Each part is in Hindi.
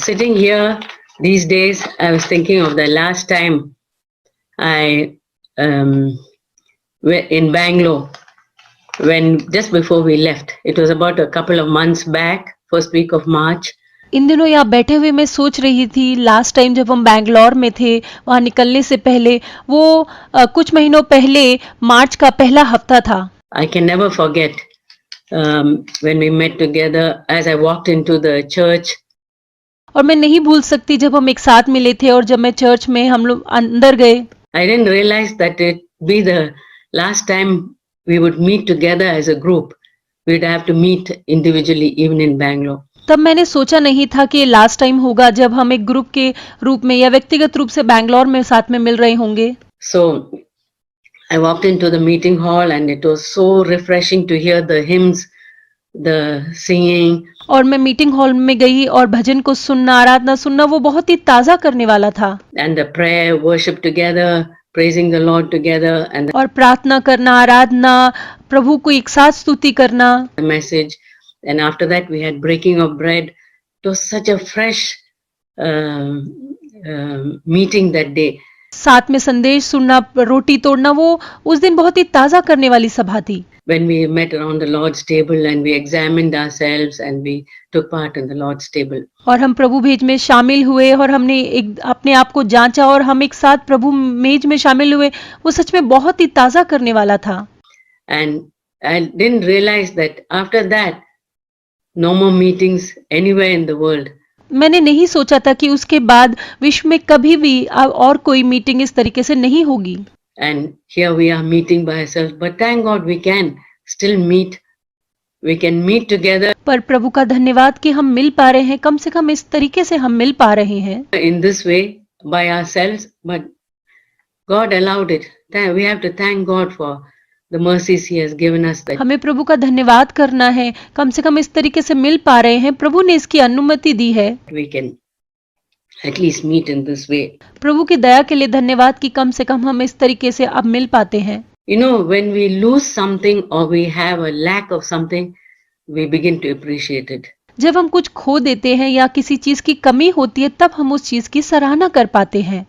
sitting here these days, I was thinking of the last time I in Bangalore, when just before we left. It was about a couple of months back, first week of March. इन दिनों यहाँ बैठे हुए मैं सोच रही थी लास्ट टाइम जब हम बैंगलोर में थे, वहाँ निकलने से पहले वो कुछ महीनों पहले मार्च का पहला हफ्ता था। I can never forget when we met together as I walked into the church. और मैं नहीं भूल सकती जब हम एक साथ मिले थे और जब मैं चर्च में हम लोग अंदर गए। I didn't realize that it be the last time we would meet together as a group. We'd have to meet individually even in Bangalore. तब मैंने सोचा नहीं था कि लास्ट टाइम होगा जब हम एक ग्रुप के रूप में या व्यक्तिगत रूप से बैंगलोर में साथ में मिल रहे होंगे। So I walked into the meeting hall and it was so refreshing to hear the hymns, the singing. और मैं मीटिंग हॉल में गई और भजन को सुनना, आराधना सुनना, वो बहुत ही ताज़ा करने वाला था। And the prayer, worship together, praising the Lord together, and और प्रार्थना करना, आराधना, प्रभु को एक साथ स्तुति करना। the message. And after that we had breaking of bread. It was such a fresh meeting that day. साथ में संदेश सुनना, रोटी तोड़ना, वो उस दिन बहुत ही ताज़ा करने वाली सभा थी। When we met around the Lord's table and we examined ourselves and we took part in the Lord's table. और हम प्रभु मेज में शामिल हुए और हमने एक अपने आप को जांचा और हम एक साथ प्रभु मेज में शामिल हुए, वो सच में बहुत ही ताज़ा करने वाला था। And I didn't realize that after that no more meetings anywhere in the world. मैंने नहीं सोचा था कि उसके बाद विश्व में कभी भी और कोई मीटिंग इस तरीके से नहीं होगी। And here we are meeting by ourselves, but thank God we can still meet. We can meet together. पर प्रभु का धन्यवाद कि हम मिल पा रहे हैं, कम से कम इस तरीके से हम मिल पा रहे हैं। In this way, by ourselves, but God allowed it. We have to thank God for the mercies He has given us. That हमें प्रभु का धन्यवाद करना है, कम से कम इस तरीके से मिल पा रहे हैं, प्रभु ने इसकी अनुमति दी है। we can at least meet in this way. प्रभु की दया के लिए धन्यवाद कि कम से कम हम इस तरीके से अब मिल पाते हैं। You know, when we lose something or we have a lack of something, we begin to appreciate it. जब हम कुछ खो देते हैं या किसी चीज की कमी होती है, तब हम उस चीज की सराहना कर पाते हैं।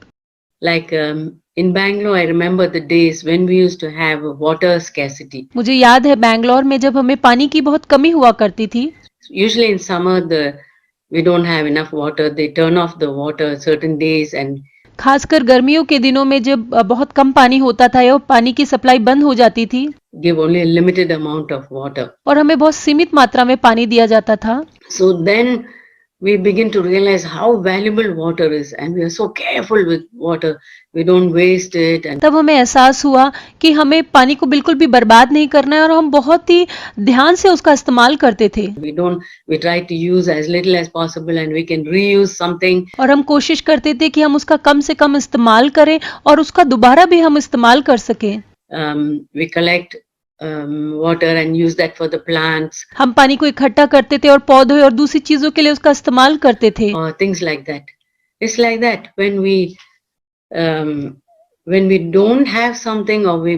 Like in Bangalore, I remember the days when we used to have water scarcity. मुझे याद है बैंगलोर में जब हमें पानी की बहुत कमी हुआ करती थी। Usually in summer, we don't have enough water. They turn off the water certain days and खासकर गर्मियों के दिनों में जब बहुत कम पानी होता था या पानी की सप्लाई बंद हो जाती थी, give only a limited amount of water. और हमें बहुत सीमित मात्रा में पानी दिया जाता था। So then we begin to realize how valuable water is, and we are so careful with water. We don't waste it. And तब हमें एहसास हुआ कि हमें पानी को बिल्कुल भी बर्बाद नहीं करना है और हम बहुत ही ध्यान से उसका इस्तेमाल करते थे। we try to use as little as possible, and we can reuse something. और हम कोशिश करते थे कि हम उसका कम से कम इस्तेमाल करें और उसका दोबारा भी हम इस्तेमाल कर सकें। We collect water and use that for the plants. हम पानी को इकट्ठा करते थे और पौधों और दूसरी चीजों के लिए उसका इस्तेमाल करते थे। Or things like that. It's like that when we don't have something or we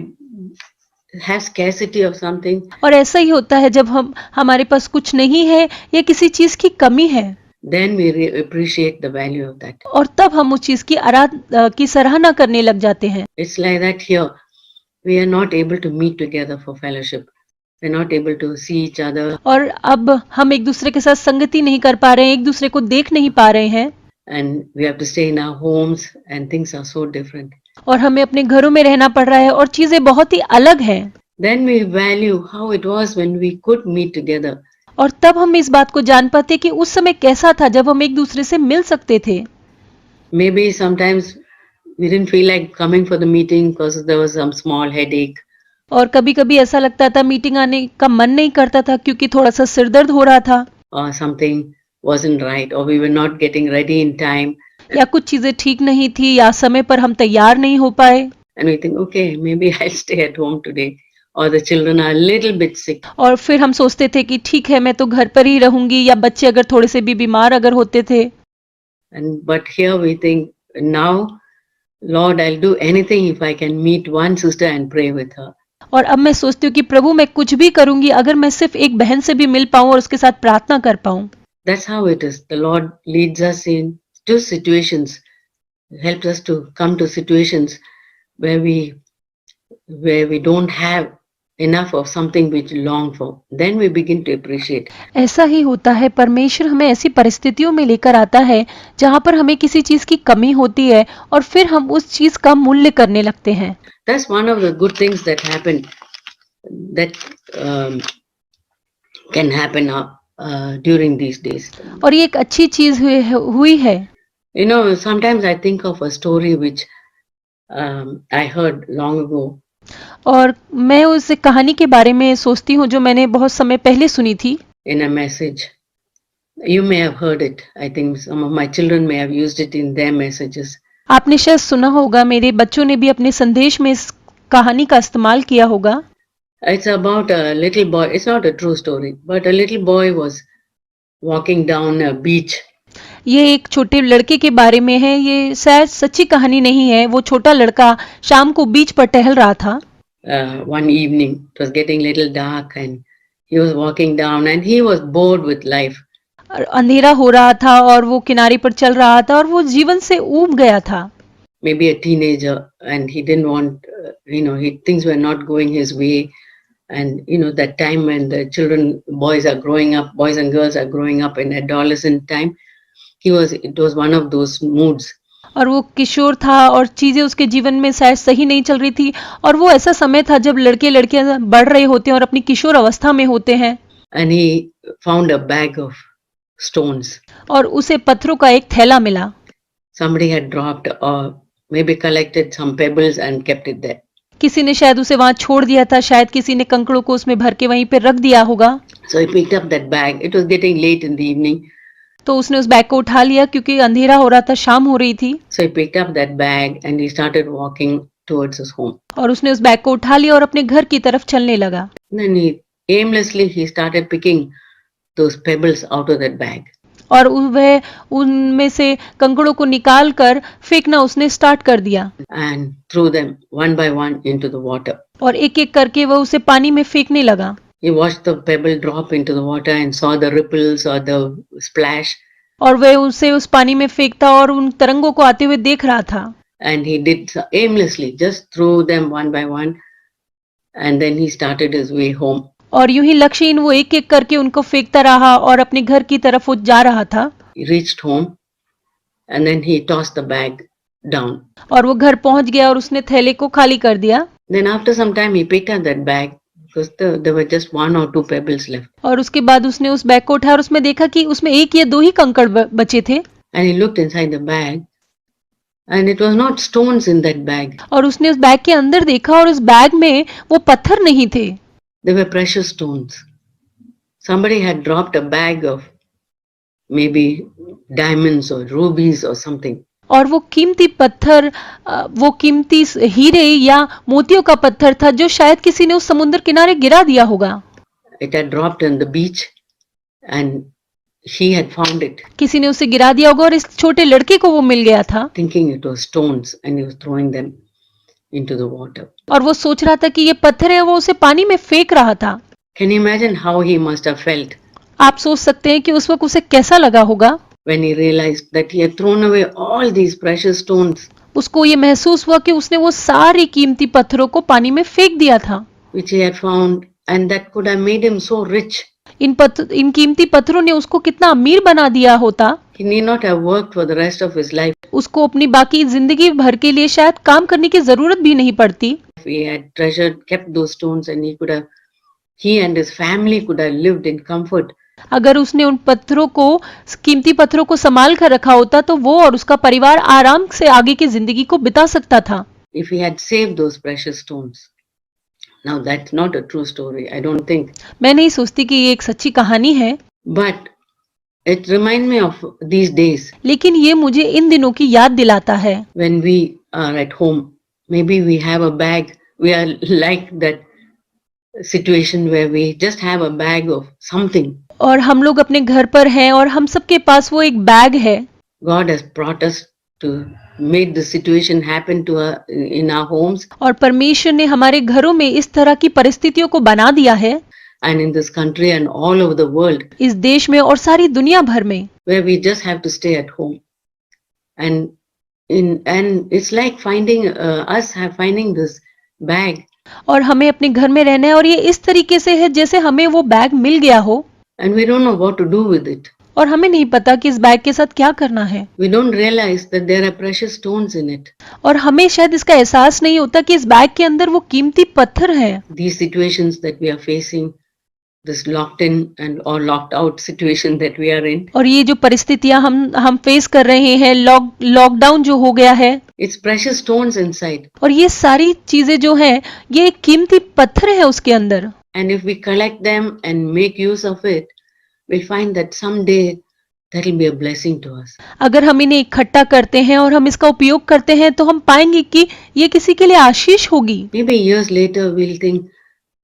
have scarcity of something. और ऐसा ही होता है जब हमारे पास कुछ नहीं है या किसी चीज की कमी है, Then we appreciate the value of that. और तब हम उस चीज की सराहना करने लग जाते हैं। It's like that here. We are not able to meet together for fellowship. We're not able to see each other. और अब हम एक दूसरे के साथ संगति नहीं कर पा रहे हैं, एक दूसरे को देख नहीं पा रहे हैं। And we have to stay in our homes and things are so different. और हमें अपने घरों में रहना पड़ रहा है और चीजें बहुत ही अलग हैं। Then we value how it was when we could meet together. और तब हम इस बात को जान पाते कि उस समय कैसा था जब हम एक दूसरे से मिल सकते थे। Maybe sometimes we didn't feel like coming for the meeting because there was some small headache. और कभी-कभी ऐसा लगता था मीटिंग आने का मन नहीं करता था क्योंकि थोड़ा सा सिर दर्द हो रहा था। Or something wasn't right, or we were not getting ready in time. या कुछ चीजें ठीक नहीं थी या समय पर हम तैयार नहीं हो पाए। And we think, okay, maybe I'll stay at home today. Or the children are a little bit sick. और फिर हम सोचते थे कि ठीक है मैं तो घर पर ही रहूंगी, या बच्चे अगर थोड़े से भी बीमार अगर होते थे। But here we think, now, Lord, I'll do anything if I can meet one sister and pray with her. और अब मैं सोचती हूँ कि प्रभु मैं कुछ भी करूंगी अगर मैं सिर्फ एक बहन से भी मिल पाऊं और उसके साथ प्रार्थना कर पाऊं। That's how it is. The Lord leads us into situations, helps us to come to situations where we don't have enough of something which we long for. Then we begin to appreciate. ऐसा ही होता है, परमेश्वर हमें ऐसी परिस्थितियों में लेकर आता है जहाँ पर हमें किसी चीज़ की कमी होती है और फिर हम उस चीज़ का मूल्य करने लगते हैं। That's one of the good things that happen, that can happen during these days. और ये एक अच्छी चीज़ हुई है। You know, sometimes I think of a story which I heard long ago. और मैं उस कहानी के बारे में सोचती हूँ जो मैंने बहुत समय पहले सुनी थी। In a message. You may have heard it. I think some of my children may have used it in their messages. आपने शायद सुना होगा, मेरे बच्चों ने भी अपने संदेश में इस कहानी का इस्तेमाल किया होगा। It's about a little boy. It's not a true story, but a little boy was walking down a beach. ये एक छोटे लड़के के बारे में है, ये शायद सच्ची कहानी नहीं है। वो छोटा लड़का शाम को बीच पर टहल रहा था। One evening, it was getting little dark, and he was walking down, and he was bored with life. अंधेरा हो रहा था और वो किनारे पर चल रहा था और वो जीवन से ऊब गया था। Maybe a teenager, and he didn't want, things were not going his way. And that time when the boys are growing up, boys and girls are growing up in adolescent time, it was one of those moods. और वो किशोर था और चीजें उसके जीवन में शायद सही नहीं चल रही थी और वो ऐसा समय था जब लड़के लड़कियां बढ़ रहे होते हैं और अपनी किशोर अवस्था में होते हैं। And he found a bag of stones. और उसे पत्थरों का एक थैला मिला। Somebody had dropped or maybe collected some pebbles and kept it there. किसी ने शायद उसे वहां छोड़ दिया था, शायद किसी ने कंकड़ों को उसमें भर के वहीं पे रख दिया होगा। So he picked up that bag. It was getting late in the evening. तो उसने उस बैग को उठा लिया क्योंकि अंधेरा हो रहा था, शाम हो रही थी। So he picked up that bag and he started walking towards his home. और उसने उस बैग को उठा लिया और अपने घर की तरफ चलने लगा। Then aimlessly he started picking those pebbles out of that bag. और वह उनमें से कंकड़ों को निकाल कर फेंकना उसने स्टार्ट कर दिया। And threw them one by one into the water. और एक एक करके वह उसे पानी में फेंकने लगा। He watched the pebble drop into the water and saw the ripples or the splash. और वह उसे उस पानी में फेंकता और उन तरंगों को आते हुए देख रहा था। And he did aimlessly, just threw them one by one, and then he started his way home. और यूं ही लक्ष्यहीन वो एक एक करके उनको फेंकता रहा और अपने घर की तरफ वो जा रहा था। He reached home, and then he tossed the bag down. और वो घर पहुंच गया और उसने थैले को खाली कर दिया। Then after some time he picked up that bag because there were just 1 or 2 pebbles left. और उसके बाद उसने उस बैग को उठाया और उसमें देखा कि उसमें एक या दो ही कंकड़ बचे थे। And he looked inside the bag, and it was not stones in that bag. और उसने उस बैग के अंदर देखा और उस बैग में वो पत्थर नहीं थे। They were precious stones. Somebody had dropped a bag of maybe diamonds or rubies or something. और वो कीमती पत्थर, वो कीमती हीरे या मोतियों का पत्थर था जो शायद किसी ने उस समुद्र किनारे गिरा दिया होगा। It had dropped on the beach, and he had found it, किसी ने उसे गिरा दिया होगा और इस छोटे लड़के को वो मिल गया था। thinking it was stones, and he was throwing them into the water. और वो सोच रहा था कि ये पत्थर है, वो उसे पानी में फेंक रहा था। Can you imagine how he must have felt आप सोच सकते हैं कि उस वक्त उसे कैसा लगा होगा। when he realized that he had thrown away all these precious stones उसको ये महसूस हुआ कि उसने वो सारी कीमती पत्थरों को पानी में फेंक दिया था। which he had found, and that could have made him so rich. इन कीमती पत्थरों ने उसको कितना अमीर बना दिया होता। He need not have worked for the rest of his life. उसको अपनी बाकी जिंदगी भर के लिए शायद काम करने की जरूरत भी नहीं पड़ती। If he had kept those stones, and he and his family could have lived in comfort. अगर उसने उन पत्थरों को, कीमती पत्थरों को संभाल कर रखा होता तो वो और उसका परिवार आराम से आगे की जिंदगी को बिता सकता था। If he had saved those precious stones. Now that's not a true story, I don't think. मैं नहीं सोचती कि ये एक सच्ची कहानी है, But it reminds me of these days लेकिन ये मुझे इन दिनों की याद दिलाता है। when we are at home. Maybe we have a bag. We are like that situation where we just have a bag of something. और हम लोग अपने घर पर हैं और हम सबके पास वो एक बैग है। God has brought us to made the situation happen to in our homes. और परमेश्वर ने हमारे घरों में इस तरह की परिस्थितियों को बना दिया है। and in this country and all over the world, इस देश में और सारी दुनिया भर में, where we just have to stay at home. And it's like finding this bag, और हमें अपने घर में रहना है और ये इस तरीके से है जैसे हमें वो बैग मिल गया हो and we don't know what to do with it. और हमें नहीं पता कि इस बैग के साथ क्या करना है We don't realize that there are precious stones in it. और हमें शायद इसका एहसास नहीं होता कि इस बैग के अंदर वो कीमती पत्थर हैं। These situations that we are facing, this locked in and or locked out situation that we are in, और ये जो परिस्थितियां हम फेस कर रहे हैं, लॉकडाउन जो हो गया है, it's precious stones inside. और ये सारी चीजें जो हैं ये एक कीमती पत्थर है उसके अंदर। And if we collect them and make use of it, we'll find that someday that will be a blessing to us. अगर हम इन्हें इकट्ठा करते हैं और हम इसका उपयोग करते हैं तो हम पाएंगे कि ये किसी के लिए आशीष होगी। Maybe years later we'll think,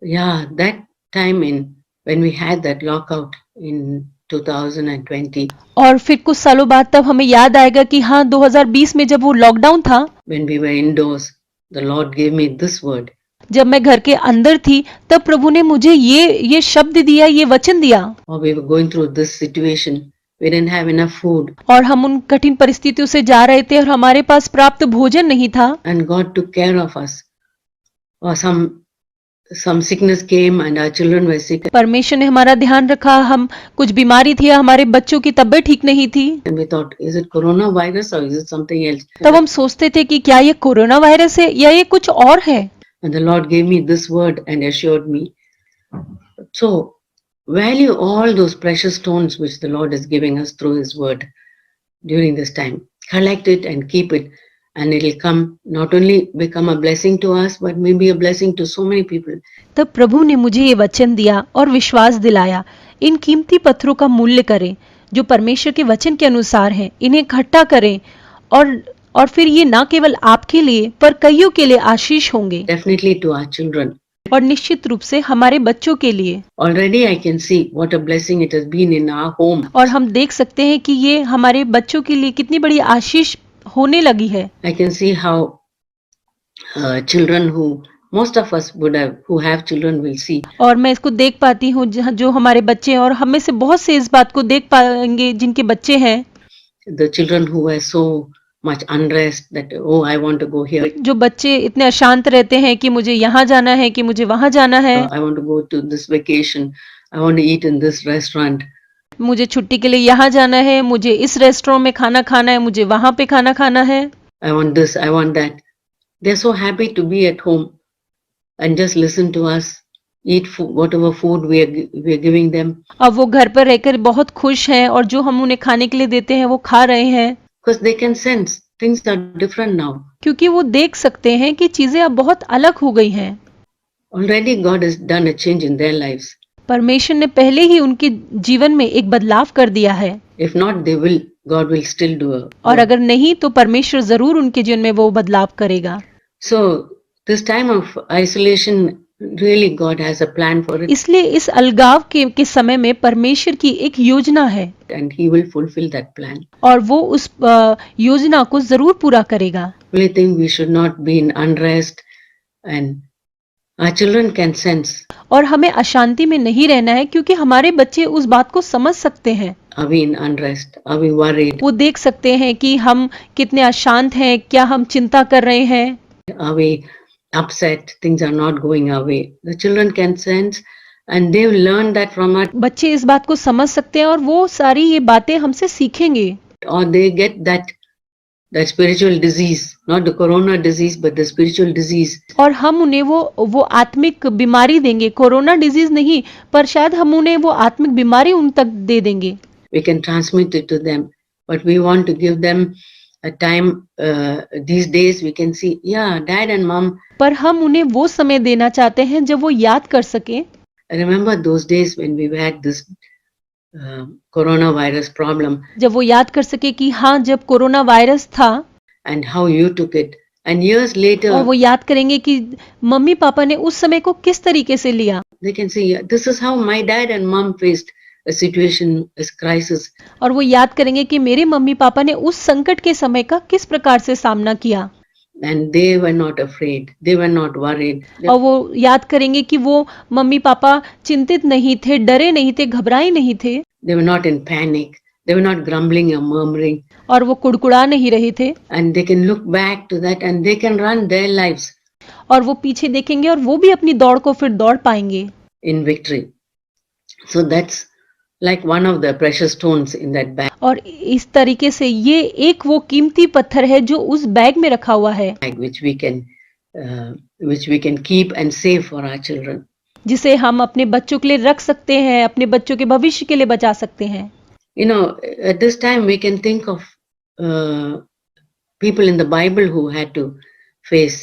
yeah, that time when we had that lockout in 2020, और फिर कुछ सालों बाद तब हमें याद आएगा कि हाँ 2020 में जब वो लॉकडाउन था, when we were indoors, the Lord gave me this word. जब मैं घर के अंदर थी तब प्रभु ने मुझे ये शब्द दिया, ये वचन दिया। Or we were going through this situation, we didn't have enough food, और हम उन कठिन परिस्थितियों से जा रहे थे और हमारे पास प्राप्त भोजन नहीं था and God took care of us. Or some sickness came and our children were sick, परमेश्वर ने हमारा ध्यान रखा, हम कुछ बीमारी थी, हमारे बच्चों की तबीयत ठीक नहीं थी। and we thought, is it coronavirus or is it something else? तब हम सोचते थे कि क्या ये कोरोना वायरस है या ये कुछ और है। And the Lord gave me this word and assured me. So value all those precious stones which the Lord is giving us through His word during this time. Collect it and keep it, and it will come, not only become a blessing to us, but maybe a blessing to so many people. तब प्रभु ने मुझे ये वचन दिया और विश्वास दिलाया, इन कीमती पत्थरों का मूल्य करें जो परमेश्वर के वचन के अनुसार हैं, इन्हें इकट्ठा करें और फिर ये ना केवल आपके लिए पर कईयों के लिए आशीष होंगे, Definitely to our children. और निश्चित रूप से हमारे बच्चों के लिए। Already I can see what a blessing it has been in our home. और हम देख सकते हैं कि ये हमारे बच्चों के लिए कितनी बड़ी आशीष होने लगी है। I can see how children who most of us who have children will see. और मैं इसको देख पाती हूँ जो हमारे बच्चे हैं, और हम में से बहुत से इस बात को देख पाएंगे जिनके बच्चे हैं, The children who were so much unrest that, oh, I want to go here, जो बच्चे इतने अशांत रहते हैं कि मुझे यहाँ जाना है, कि मुझे वहाँ जाना है, I want to go to this vacation, I want to eat in this restaurant, मुझे छुट्टी के लिए यहाँ जाना है, मुझे इस रेस्टोरेंट में खाना खाना है, मुझे वहाँ पे खाना खाना है, I want this, I want that. They're so happy to be at home and just listen to us, eat food, whatever food we are giving them, अब वो घर पर रहकर बहुत खुश हैं और जो हम उन्हें खाने के लिए देते हैं वो खा रहे हैं, because they can sense things are different now. क्योंकि वो देख सकते हैं कि चीजें अब बहुत अलग हो गई हैं। Already God has done a change in their lives. परमेश्वर ने पहले ही उनके जीवन में एक बदलाव कर दिया है, If not, God will still do a. और अगर नहीं तो परमेश्वर जरूर उनके जीवन में वो बदलाव करेगा। So this time of isolation, really God has a plan for it, इसलिए इस अलगाव के समय में परमेश्वर की एक योजना है and He will fulfill that plan. और वो उस योजना को जरूर पूरा करेगा। Only thing, we should not be in unrest, and our children can sense. और हमें अशांति में नहीं रहना है, क्योंकि हमारे बच्चे उस बात को समझ सकते हैं। Are we in unrest? Are we worried? वो देख सकते हैं कि हम कितने अशांत हैं, क्या हम चिंता कर रहे हैं, Are we upset? Things are not going our way. The children can sense, and they will learn that from us, बच्चे इस बात को समझ सकते हैं और वो सारी ये बातें हमसे सीखेंगे। or they get that spiritual disease, not the corona disease, but the spiritual disease. और हम उन्हें वो आत्मिक बीमारी देंगे, कोरोना डिजीज नहीं, पर शायद हम उन्हें वो आत्मिक बीमारी उन तक दे देंगे। We can transmit it to them, but we want to give them a time. These days we can see, yeah, dad and mom. पर हम उन्हें वो समय देना चाहते हैं जब वो याद कर सके। I remember those days when we had this coronavirus problem, जब वो याद कर सके कि हाँ जब कोरोना वायरस था, and how you took it. And years later, और वो याद करेंगे कि मम्मी पापा ने उस समय को किस तरीके से लिया, they can say, yeah, this is how my dad and mom faced a situation, a crisis. और वो याद करेंगे कि मेरे मम्मी पापा ने उस संकट के समय का किस प्रकार से सामना किया। and they were not afraid. They were not worried. और वो याद करेंगे कि वो मम्मी पापा चिंतित नहीं थे, डरे नहीं थे, घबराए नहीं थे They were not in panic. They were not grumbling or murmuring. और वो कुड़कुड़ा नहीं रहे थे And they can look back to that and they can run their lives और वो पीछे देखेंगे और वो भी अपनी दौड़ को फिर दौड़ पाएंगे। in victory. So that's like one of the precious stones in that bag और इस तरीके से ये एक वो कीमती पत्थर है जो उस बैग में रखा हुआ है which we can keep and save for our children. जिसे हम अपने बच्चों के लिए रख सकते हैं, अपने बच्चों के भविष्य के लिए बचा सकते हैं। You know, at this time we can think of people in the Bible who had to face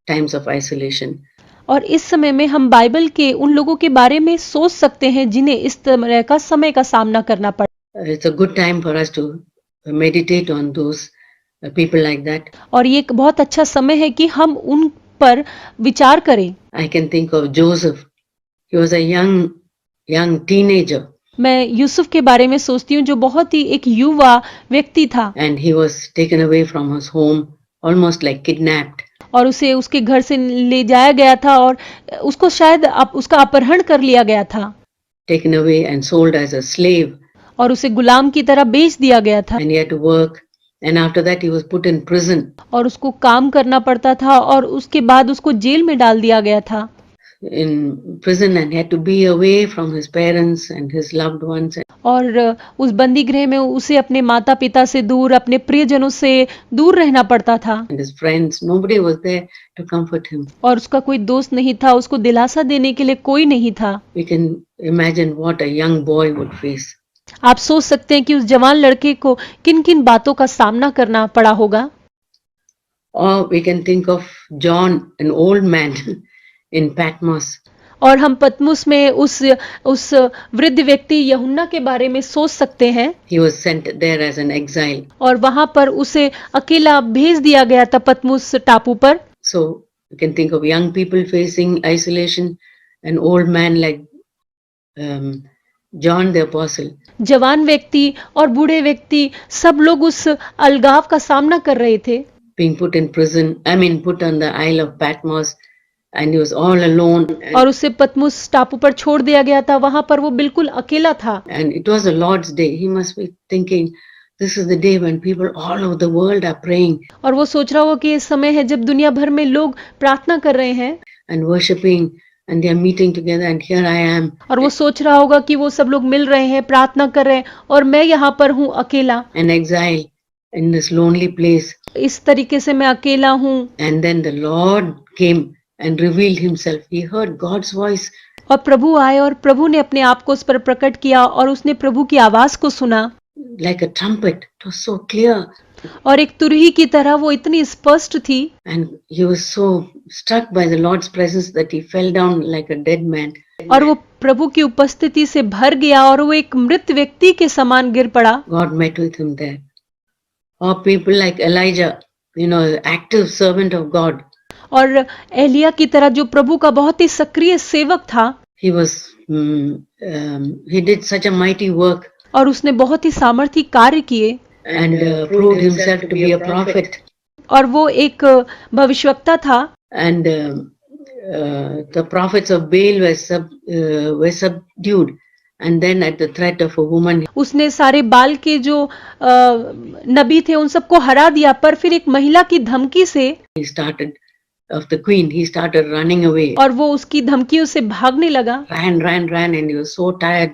times of isolation. और इस समय में हम बाइबल के उन लोगों के बारे में सोच सकते हैं जिन्हें इस तरह का समय का सामना करना पड़ा। It's a good time for us to meditate on those people like that. और ये एक बहुत अच्छा समय है कि हम उन पर विचार करें। I can think of Joseph. He was a young teenager मैं यूसुफ के बारे में सोचती हूँ जो बहुत ही एक युवा व्यक्ति था and he was taken away from his home, almost like kidnapped. और उसे उसके घर से ले जाया गया था और उसको शायद उसका अपहरण कर लिया गया था Taken away and sold as a slave, और उसे गुलाम की तरह बेच दिया गया था and he had to work. And after that, he was put in prison. और उसको काम करना पड़ता था और उसके बाद उसको जेल में डाल दिया गया था In prison and had to be away from his parents and his loved ones. और उस बंदी गृह में उसे अपने माता पिता से दूर, अपने प्रियजनों से दूर रहना पड़ता था And his friends, nobody was there to comfort him. और उसका कोई दोस्त नहीं था, उसको दिलासा देने के लिए कोई नहीं था। We can imagine what a young boy would face. आप सोच सकते हैं कि उस जवान लड़के को किन किन बातों का सामना करना पड़ा होगा। Or we can think of John, an old man in Patmos. और हम पतमुस में उस वृद्ध व्यक्ति यूहन्ना के बारे में सोच सकते हैं। He was sent there as an exile. और वहां पर उसे अकेला भेज दिया गया था पतमुस टापू पर। So you can think of young people facing isolation, an old man like John the Apostle. जवान व्यक्ति और बूढ़े व्यक्ति सब लोग उस अलगाव का सामना कर रहे थे। Being put in prison, put on the Isle of Patmos, and he was all alone. और उसे पतमुस टापू पर छोड़ दिया गया था, वहां पर वो बिल्कुल अकेला था। And it was the Lord's day. He must be thinking, this is the day when people all over the world are praying. और वो सोच रहा होगा कि ये समय है जब दुनिया भर में लोग प्रार्थना कर रहे हैं and worshipping, and they are meeting together, and here I am. और वो सोच रहा होगा कि वो सब लोग मिल रहे हैं, प्रार्थना कर रहे हैं और मैं यहाँ पर हूँ अकेला, An exile in this lonely place. इस तरीके से मैं अकेला हूँ। And then the Lord came and revealed himself. He heard God's voice. और प्रभु आए और प्रभु ने अपने आप को उस पर प्रकट किया और उसने प्रभु की आवाज को सुना Like a trumpet. It was so clear. और एक तुरही की तरह वो इतनी स्पष्ट थी And he was so struck by the Lord's presence that he fell down like a dead man. और वो प्रभु की उपस्थिति से भर गया और वो एक मृत व्यक्ति के समान गिर पड़ा। God met with him there. Or people like Elijah, active servant of God. और एलिया की तरह जो प्रभु का बहुत ही सक्रिय सेवक था। He did such a mighty work. और उसने बहुत ही सामर्थी कार्य किए। And proved himself to be a prophet. और वो एक भविष्यवक्ता था। And the prophets of Baal were subdued. And then at the threat of a woman, उसने सारे बाल के जो नबी थे उन सबको हरा दिया, पर फिर एक महिला की धमकी से he started running away. और वो उसकी धमकियों से भागने लगा। Ran, and he was so tired.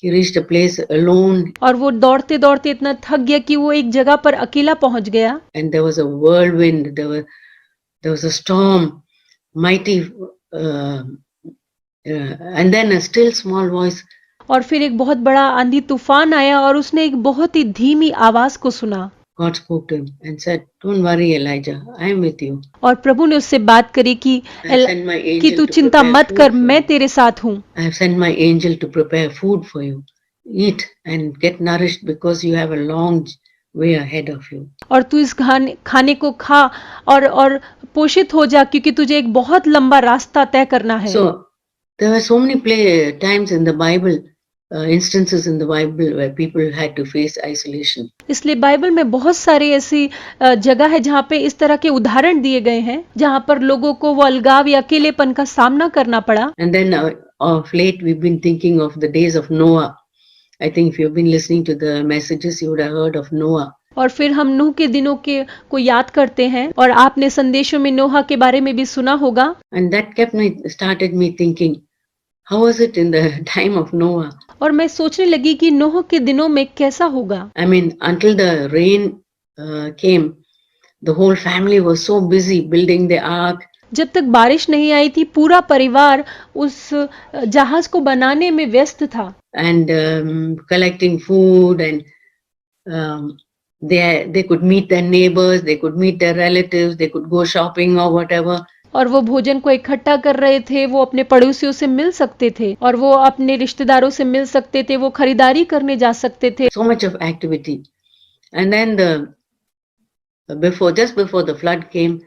He reached a place alone. और वो दौड़ते दौड़ते इतना थक गया कि वो एक जगह पर अकेला पहुंच गया। And there was a whirlwind. There was a storm, mighty, and then a still small voice. और फिर एक बहुत बड़ा आंधी तूफान आया और उसने एक बहुत ही धीमी आवाज को सुना। God spoke to him and said, "Don't worry, Elijah. I am with you." और प्रभु ने उससे बात करी कि तू चिंता मत कर, मैं तेरे साथ हूँ। I have sent my angel to prepare food for you. Eat and get nourished because you have a long way ahead of you. और तू इस खाने को खा और पोषित हो जा क्योंकि तुझे एक बहुत लंबा रास्ता तय करना है। So there were so many times in the Bible instances in the Bible where people had to face isolation. इसलिए बाइबल में बहुत सारी ऐसी जगह है जहाँ पे इस तरह के उदाहरण दिए गए हैं जहाँ पर लोगों को वो अलगाव या अकेलेपन का सामना करना पड़ा। And then of late, we've been thinking of the days of Noah. I think if you've been listening to the messages, you would have heard of Noah. और फिर हम नूह के दिनों के को याद करते हैं और आपने संदेशों में नोहा के बारे में भी सुना होगा। And that started me thinking, how was it in the time of Noah? और मैं सोचने लगी कि नूह के दिनों में कैसा होगा। I mean, until the rain came, the whole family was so busy building the ark. जब तक बारिश नहीं आई थी पूरा परिवार उस जहाज को बनाने में व्यस्त था। And collecting food, and they could meet their neighbors, they could meet their relatives, they could go shopping or whatever. और वो भोजन को इकट्ठा कर रहे थे, वो अपने पड़ोसियों से मिल सकते थे और वो अपने रिश्तेदारों से मिल सकते थे, वो खरीदारी करने जा सकते थे। So much of activity. And then just before the flood came,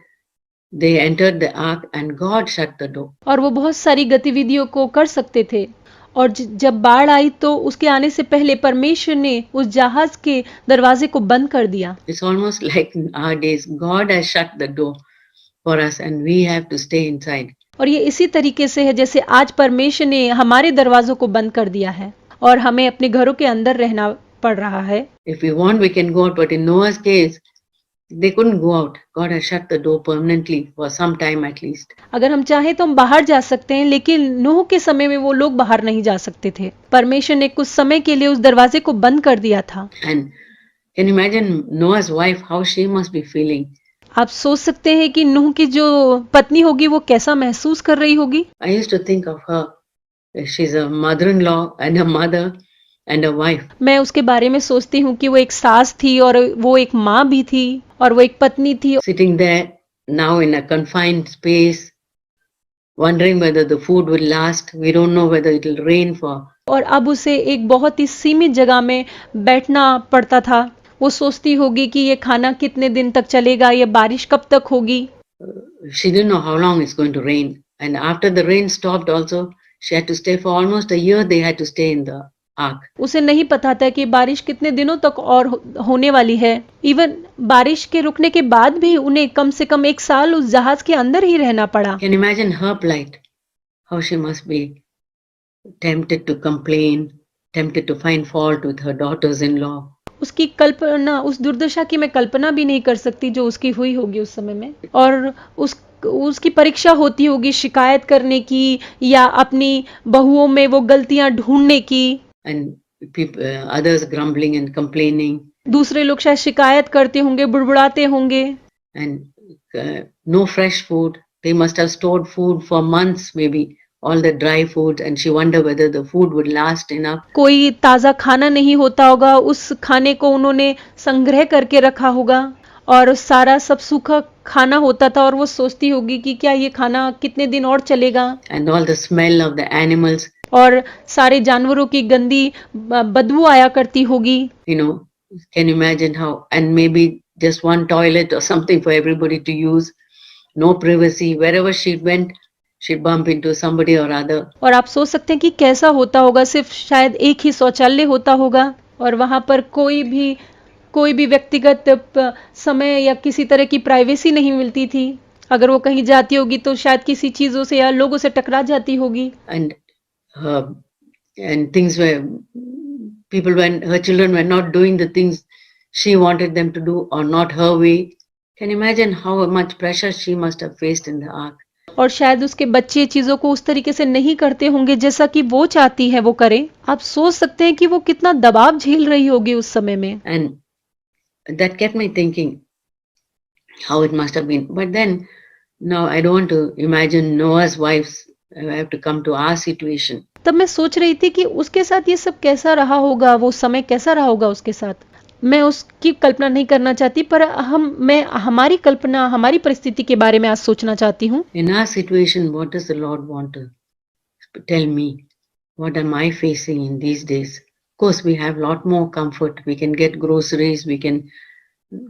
they entered the ark and God shut the door. और वो बहुत सारी गतिविधियों को कर सकते थे और जब बाढ़ आई तो उसके आने से पहले परमेश्वर ने उस जहाज के दरवाजे को बंद कर दिया। It's almost like in our days, God has shut the door for us and we have to stay inside. और ये इसी तरीके से है जैसे आज परमेश्वर ने हमारे दरवाजों को बंद कर दिया है और हमें अपने घरों के अंदर रहना पड़ रहा है। If we want, we can go out, but in Noah's case, they couldn't go out. God has shut the door permanently for some time at least. अगर हम चाहें तो हम बाहर जा सकते हैं, लेकिन नूह के समय में वो लोग बाहर नहीं जा सकते थे। परमेश्वर ने कुछ समय के लिए उस दरवाजे को बंद कर दिया था। And can you imagine Noah's wife, how she must be feeling? आप सोच सकते हैं कि नूह की जो पत्नी होगी वो कैसा महसूस कर रही होगी। I used to think of her. She's a mother-in-law and a mother and a wife. मैं उसके बारे में सोचती हूँ कि वो एक सास थी और वो एक माँ भी थी और वो एक पत्नी थी। Sitting there now in a confined space, wondering whether the food will last. We don't know whether it will rain for. और अब उसे एक बहुत ही सीमित जगह में बैठना पड़ता था। वो सोचती होगी कि ये खाना कितने दिन तक चलेगा, ये बारिश कब तक होगी। She didn't know how long it's going to rain. And after the rain stopped also, she had to stay for almost a year. They had to stay in the ark. उसे नहीं पता था कि बारिश कितने दिनों तक और होने वाली है। इवन बारिश के रुकने के बाद भी उन्हें कम से कम 1 साल उस जहाज के अंदर ही रहना पड़ा। Can you imagine her plight? How she must be tempted to complain, tempted to find fault with her daughters-in-law. उसकी कल्पना, उस दुर्दशा की मैं कल्पना भी नहीं कर सकती जो उसकी हुई होगी उस समय में। और उसकी परीक्षा होती होगी शिकायत करने की या अपनी बहुओं में वो गलतियां ढूंढने की। And people, others grumbling and complaining. दूसरे लोग शायद शिकायत करते होंगे, बुड़बुड़ाते होंगे। And no fresh food. They must have stored food for months, maybe all the dry food, and she wondered whether the food would last enough. कोई ताज़ा खाना नहीं होता होगा, उस खाने को उन्होंने संग्रह करके रखा होगा और सारा सब सूखा खाना होता था और वो सोचती होगी कि क्या ये खाना कितने दिन और चलेगा। And all the smell of the animals. और सारे जानवरों की गंदी बदबू आया करती होगी। You know, can you imagine how? And maybe just one toilet or something for everybody to use. No privacy. Wherever she went, she'd bump into somebody or other. और आप सोच सकते हैं कि कैसा होता होगा, सिर्फ शायद एक ही शौचालय होता होगा और वहां पर कोई भी व्यक्तिगत समय या किसी तरह की प्राइवेसी नहीं मिलती थी। अगर वो कहीं जाती होगी तो शायद किसी चीजों से या लोगों से टकरा जाती होगी। And things were, when her children were not doing the things she wanted them to do or not her way. Can you imagine how much pressure she must have faced in the ark? और शायद उसके बच्चे चीजों को उस तरीके से नहीं करते होंगे जैसा कि वो चाहती है वो करे। आप सोच सकते हैं कि वो कितना दबाव झेल रही होगी उस समय में। And that kept me thinking how it must have been. But then now I don't want to imagine Noah's wives. I have to come to our situation. तब मैं सोच रही थी कि उसके साथ ये सब कैसा रहा होगा, वो समय कैसा रहा होगा उसके साथ। मैं उसकी कल्पना नहीं करना चाहती, पर मैं हमारी कल्पना, हमारी परिस्थिति के बारे में आज सोचना चाहती हूँ। In our situation, what does the Lord want to tell me? What am I facing in these days? Of course, we have a lot more comfort. We can get groceries. We can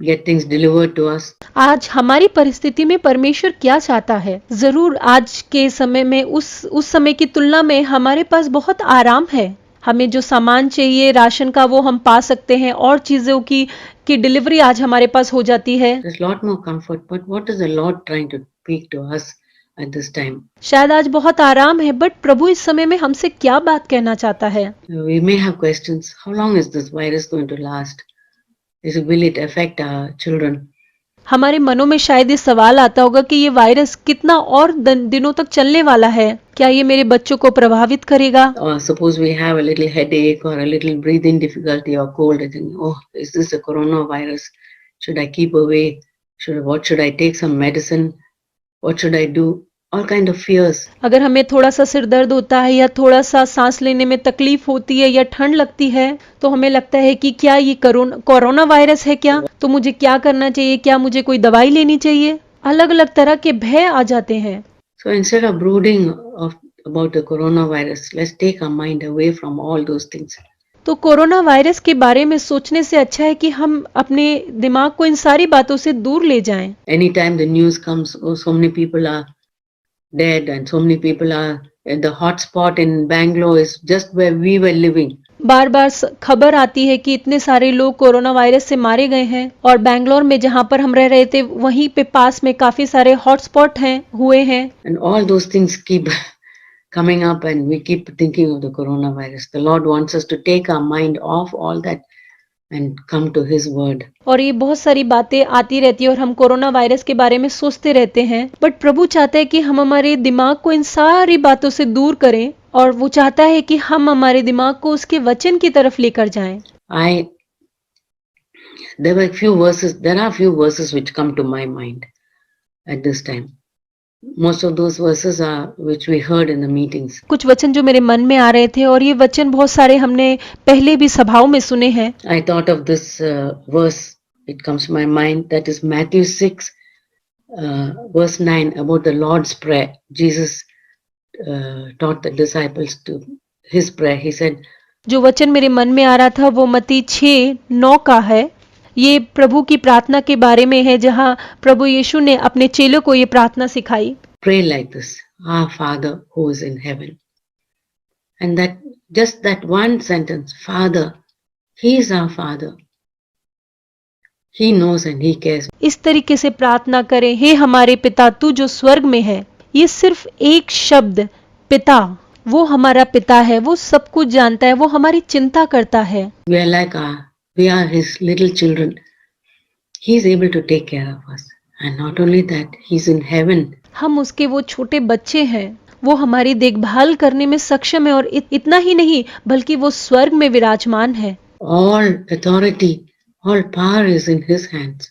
get things delivered to us. आज हमारी परिस्थिति में परमेश्वर क्या चाहता है? जरूर आज के समय में उस समय की तुलना में हमारे पास बहुत आराम है। हमें जो सामान चाहिए राशन का वो हम पा सकते हैं और चीज़ों की डिलीवरी आज हमारे पास हो जाती है। There's a lot more comfort. But what is the Lord trying to speak to us at this time? शायद आज बहुत आराम है, बट प्रभु इस समय में हमसे क्या बात कहना चाहता है? We may have questions. How long is this virus going to last? Will it affect our children? हमारे मनों में शायद ये सवाल आता होगा कि ये वायरस कितना और दिनों तक चलने वाला है, क्या ये मेरे बच्चों को प्रभावित करेगा? Or suppose we have a little headache or a little breathing difficulty or cold. I think, oh, is this a coronavirus? Should I keep away? What should I take some medicine? What should I do? All kind of fears. अगर हमें थोड़ा सा सिर दर्द होता है या थोड़ा सा सांस लेने में तकलीफ होती है या ठंड लगती है तो हमें लगता है कि क्या ये कोरोना वायरस है क्या, तो मुझे क्या करना चाहिए, क्या मुझे कोई दवाई लेनी चाहिए? अलग अलग तरह के भय आ जाते हैं। So instead of brooding about the coronavirus, let's take our mind away from all those things. तो कोरोना वायरस के बारे में सोचने से अच्छा है कि हम अपने दिमाग को इन सारी बातों से दूर ले जाएं। Anytime the news comes, oh, so many people are dead and so many people are the hotspot in Bangalore is just where we were living. बार बार खबर आती है कि इतने सारे लोग कोरोना वायरस से मारे गए हैं और बैंगलोर में जहां पर हम रह रहे थे वहीं पे पास में काफी सारे हॉटस्पॉट हुए हैं। And all those things keep coming up and we keep thinking of the coronavirus. The Lord wants us to take our mind off all that and come to His word. और ये बहुत सारी बातें आती रहती है और हम कोरोना वायरस के बारे में सोचते रहते हैं, बट प्रभु चाहता है कि हम हमारे दिमाग को इन सारी बातों से दूर करें और वो चाहता है कि हम हमारे दिमाग को उसके वचन की तरफ लेकर जाएं। There are few verses which come to my mind at this time. Most of those verses are which we heard in the meetings. कुछ वचन जो मेरे मन में आ रहे थे और ये वचन बहुत सारे हमने पहले भी सभाओं में सुने हैं। I thought of this verse. It comes to my mind. That is Matthew 6, verse 9 about the Lord's Prayer. Jesus taught the disciples to His prayer. He said, जो वचन मेरे मन में आ रहा था वो मत्ती 6:9 का है। ये प्रभु की प्रार्थना के बारे में है जहां प्रभु यीशु ने अपने चेलों को ये प्रार्थना सिखाई। Pray like this, Our Father who is in heaven. And that one sentence, Father, He is our Father. He knows and He cares. इस तरीके से प्रार्थना करें, हे हमारे पिता तू जो स्वर्ग में है। ये सिर्फ एक शब्द पिता, वो हमारा पिता है, वो सब कुछ जानता है, वो हमारी चिंता करता है। We are His little children. He is able to take care of us. And not only that, He's in heaven. हम उसके वो छोटे बच्चे हैं, वो हमारी देखभाल करने में सक्षम है और इतना ही नहीं बल्कि वो स्वर्ग में विराजमान है। All authority, all power is in His hands.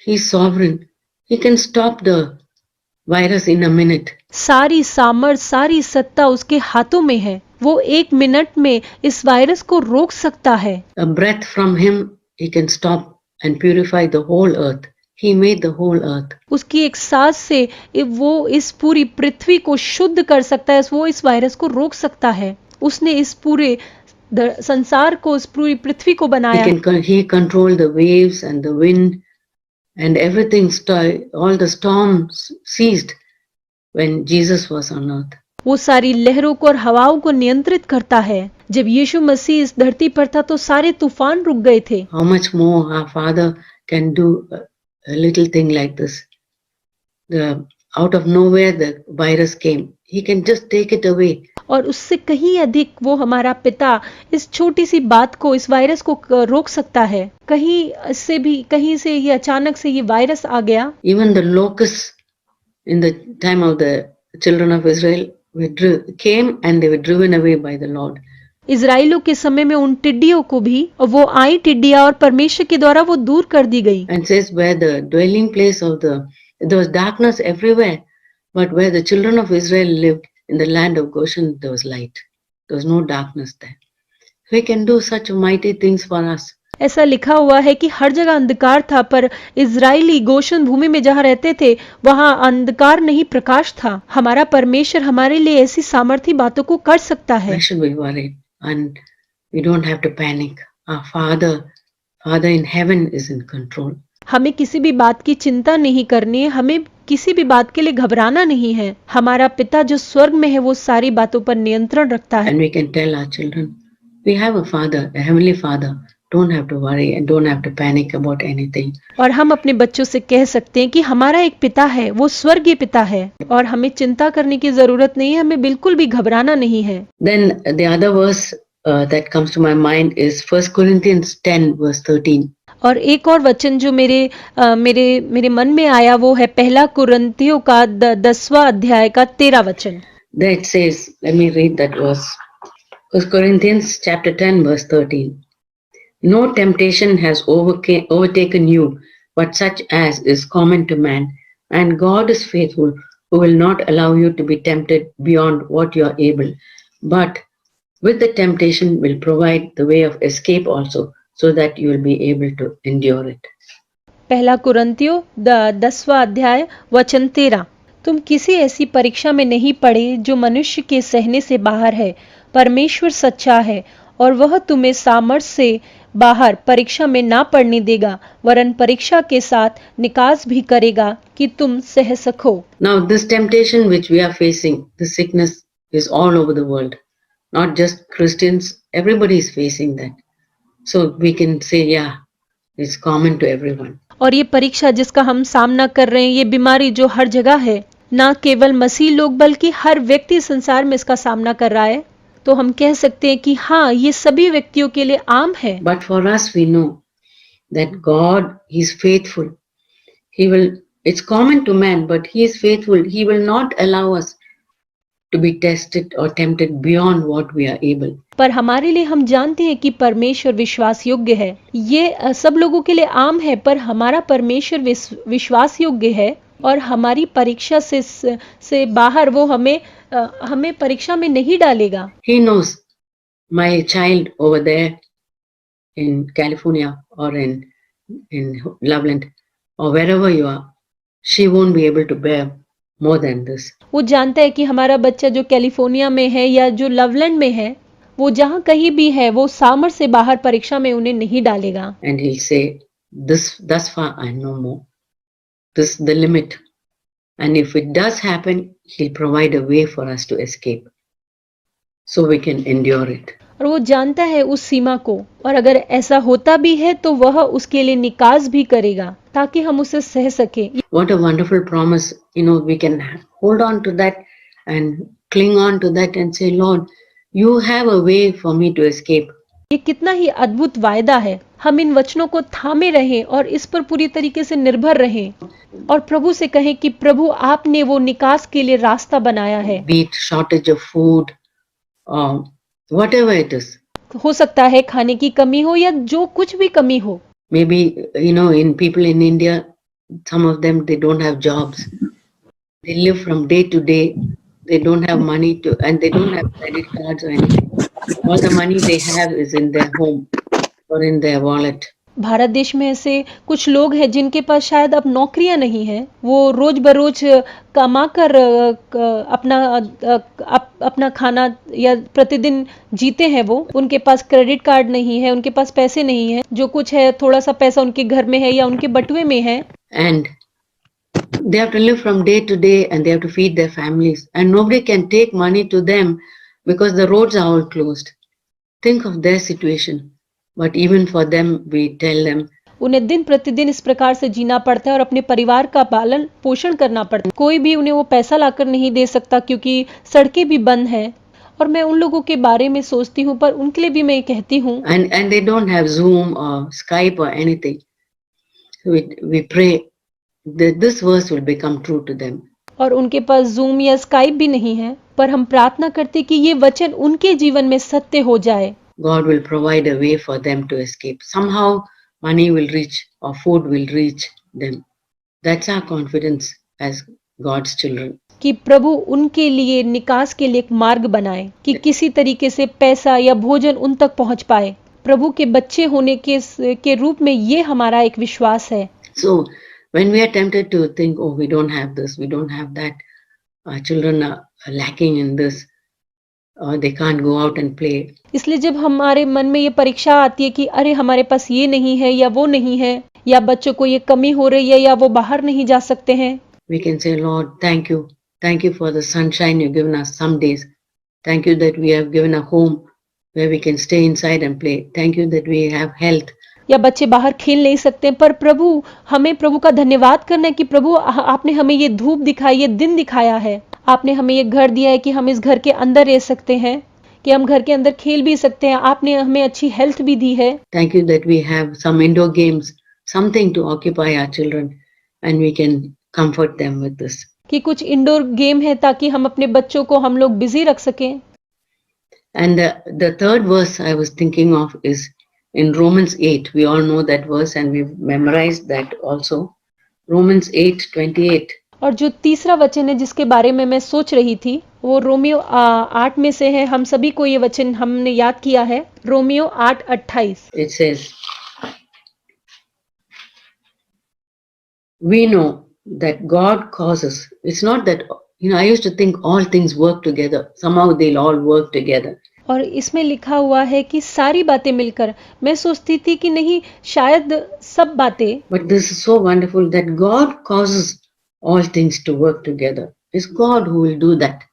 He is sovereign. He can stop the virus in a minute. सारी सामर्थ, सारी सत्ता उसके हाथों में है। वो 1 मिनट में इस वायरस को रोक सकता है। A breath from Him, He can stop and purify the whole earth. He made the whole earth. उसकी एक सांस से वो इस पूरी पृथ्वी को शुद्ध कर सकता है, वो इस वायरस को रोक सकता है। उसने इस पूरे संसार को, इस पूरी पृथ्वी को बनाया। He controlled the waves and the wind and everything. All the storms ceased when Jesus was on earth. वो सारी लहरों को और हवाओं को नियंत्रित करता है। जब यीशु मसीह इस धरती पर था तो सारे तूफान रुक गए थे। How much more our Father can do a little thing like this? Out of nowhere the virus came. He can just take it away. और उससे कहीं अधिक वो हमारा पिता इस छोटी सी बात को, इस वायरस को रोक सकता है। कहीं से ये अचानक से ये वायरस आ गया। Even the locusts in the time of the children of Israel came and they were driven away by the Lord. इजराइलियों के समय में उन टिड्डियों को भी वो आई टिड्डियां और परमेश्वर के द्वारा वो दूर कर दी गई। And says where the dwelling place of there was darkness everywhere, but where the children of Israel lived in the land of Goshen, there was light. There was no darkness there. He can do such mighty things for us. ऐसा लिखा हुआ है कि हर जगह अंधकार था पर इजराइली गोशन भूमि में जहाँ रहते थे वहाँ अंधकार नहीं, प्रकाश था। हमारा परमेश्वर हमारे लिए ऐसी सामर्थी बातों को कर सकता है। Why should we worry? And we don't have to panic. Our Father in heaven is in control. हमें किसी भी बात की चिंता नहीं करनी है, हमें किसी भी बात के लिए घबराना नहीं है। हमारा पिता जो स्वर्ग में है वो सारी बातों पर नियंत्रण रखता है। And we can tell our children, We have a Father, a Heavenly Father. Don't have to worry and don't have to panic about anything. और हम अपने बच्चों से कह सकते हैं कि हमारा एक पिता है, वो स्वर्गीय पिता है और हमें चिंता करने की जरूरत नहीं है, हमें बिल्कुल भी घबराना नहीं है। Then the other verse that comes to my mind is 1 Corinthians 10 verse 13. और एक और वचन जो मेरे मन में आया वो है पहला कुरिन्थियों का 10वां अध्याय का 13 वचन। There it says, let me read that verse. 1 Corinthians chapter 10 verse 13. No temptation has overtaken you, but such as is common to man. And God is faithful, who will not allow you to be tempted beyond what you are able, but with the temptation will provide the way of escape also, so that you will be able to endure it. पहला कुरिन्थियों 10वां अध्याय वचन 13। तुम किसी ऐसी परीक्षा में नहीं पड़े जो मनुष्य के सहने से बाहर है। परमेश्वर सच्चा है और वह तुम्हें सामर्थ्य से बाहर परीक्षा में ना पड़ने देगा, वरन परीक्षा के साथ निकास भी करेगा कि तुम सह सको। Now this temptation which we are facing, this sickness is all over the world. Not just Christians, everybody is facing that. So we can say, yeah, it's common to everyone. और ये परीक्षा जिसका हम सामना कर रहे हैं, ये बीमारी जो हर जगह है, ना केवल मसीह लोग बल्कि हर व्यक्ति संसार में इसका सामना कर रहा है। तो हम कह सकते हैं कि हाँ, ये सभी व्यक्तियों के लिए आम है। But for us, we know that God, He is faithful. He will, it's common to man, but He is faithful. He will not allow us to be tested or tempted beyond what we are able. पर हमारे लिए हम जानते हैं कि परमेश्वर विश्वास योग्य है। ये सब लोगों के लिए आम है, पर हमारा परमेश्वर विश्वास योग्य है और हमारी परीक्षा से बाहर वो हमें परीक्षा में नहीं डालेगा। He knows my child over there in California or in Loveland or wherever you are, she won't be able to bear more than this. वो जानता है कि हमारा बच्चा जो कैलिफोर्निया में है या जो लवलैंड में है, वो जहाँ कहीं भी है, वो सामर्थ्य से बाहर परीक्षा में उन्हें नहीं डालेगा। And he'll say, thus far I no more. This is the limit. And if it does happen, he'll provide a way for us to escape, so we can endure it. और वो जानता है उस सीमा को, और अगर ऐसा होता भी है तो वह उसके लिए निकास भी करेगा ताकि हम उसे सह सके। What a wonderful promise. We can hold on to that and cling on to that and say, Lord, you have a way for me to escape. ये कितना ही अद्भुत वायदा है। हम इन वचनों को थामे रहें और इस पर पूरी तरीके से निर्भर रहें और प्रभु से कहें कि प्रभु आपने वो निकास के लिए रास्ता बनाया है। Be it shortage of food or whatever it is. हो सकता है खाने की कमी हो या जो कुछ भी कमी हो। Maybe, in people in India, some of them, they don't have jobs. They live from day to day. They don't have money and they don't have credit cards or anything. All the money they have is in their home or in their wallet. Bharat देश में ऐसे कुछ लोग हैं जिनके पास शायद अब नौकरियां नहीं हैं, वो रोज बरोज कमा कर अपना खाना या प्रतिदिन जीते हैं। वो उनके पास क्रेडिट कार्ड नहीं है, उनके पास पैसे नहीं है, जो कुछ है थोड़ा सा पैसा उनके घर में है या उनके बटुए में है। And they have to live from day to day and they have to feed their families and nobody can take money to them because the roads are all closed. Think of their situation. But even for them, we tell them. उन्हें दिन प्रतिदिन इस प्रकार से जीना पड़ता है और अपने परिवार का पालन पोषण करना पड़ता है। कोई भी उन्हें वो पैसा लाकर नहीं दे सकता क्योंकि सड़कें भी बंद हैं। और मैं उन लोगों के बारे में सोचती हूँ, पर उनके लिए भी मैं कहती हूँ। And they don't have Zoom or Skype or anything. We pray that this verse will become true to them. और उनके पास जूम या स्काइप भी नहीं है, पर हम प्रार्थना करते कि ये वचन उनके जीवन में सत्य हो जाए। God will provide a way for them to escape. Somehow money will reach or food will reach them. That's our confidence as God's children. कि प्रभु उनके लिए निकास के लिए एक मार्ग बनाए कि किसी तरीके से पैसा या भोजन उन तक पहुंच पाए। प्रभु के बच्चे होने के रूप में ये हमारा एक विश्वास है। So when we are tempted to think, oh, we don't have this, we don't have that, our children are lacking in this, or they can't go out and play. इसलिए जब हमारे मन में ये परीक्षा आती है कि अरे हमारे पास ये नहीं है या वो नहीं है, या बच्चों को ये कमी हो रही है या वो बाहर नहीं जा सकते हैं, we can say, Lord, thank you for the sunshine you've given us some days. Thank you that we have given a home where we can stay inside and play. Thank you that we have health. या बच्चे बाहर खेल नहीं सकते हैं, पर प्रभु हमें प्रभु का धन्यवाद करना है कि प्रभु आपने हमें ये धूप दिखाई, ये दिन दिखाया है, आपने हमें ये घर दिया है कि हम इस घर के अंदर रह सकते हैं, कि हम घर के अंदर खेल भी सकते हैं, आपने हमें अच्छी हेल्थ भी दी है। Thank you that we have some indoor games, something to occupy our children, and we can comfort them with this. कि कुछ इंडोर गेम है ताकि हम अपने बच्चों को हम लोग बिजी रख सकें। And the third verse I was thinking of is in Romans 8. We all know that verse and we've memorized that also. Romans 8:28. और जो तीसरा वचन है जिसके बारे में मैं सोच रही थी वो रोमियो 8 में से है। हम सभी को ये वचन हमने याद किया है। Romeo 8:28। It says, we know that God causes. It's not that, I used to think all things work together. Somehow they'll all work together. और इसमें लिखा हुआ है कि सारी बातें मिलकर, मैं सोचती थी कि नहीं शायद सब बातें, But this is so wonderful that God causes all things to work together. It's God who will do that.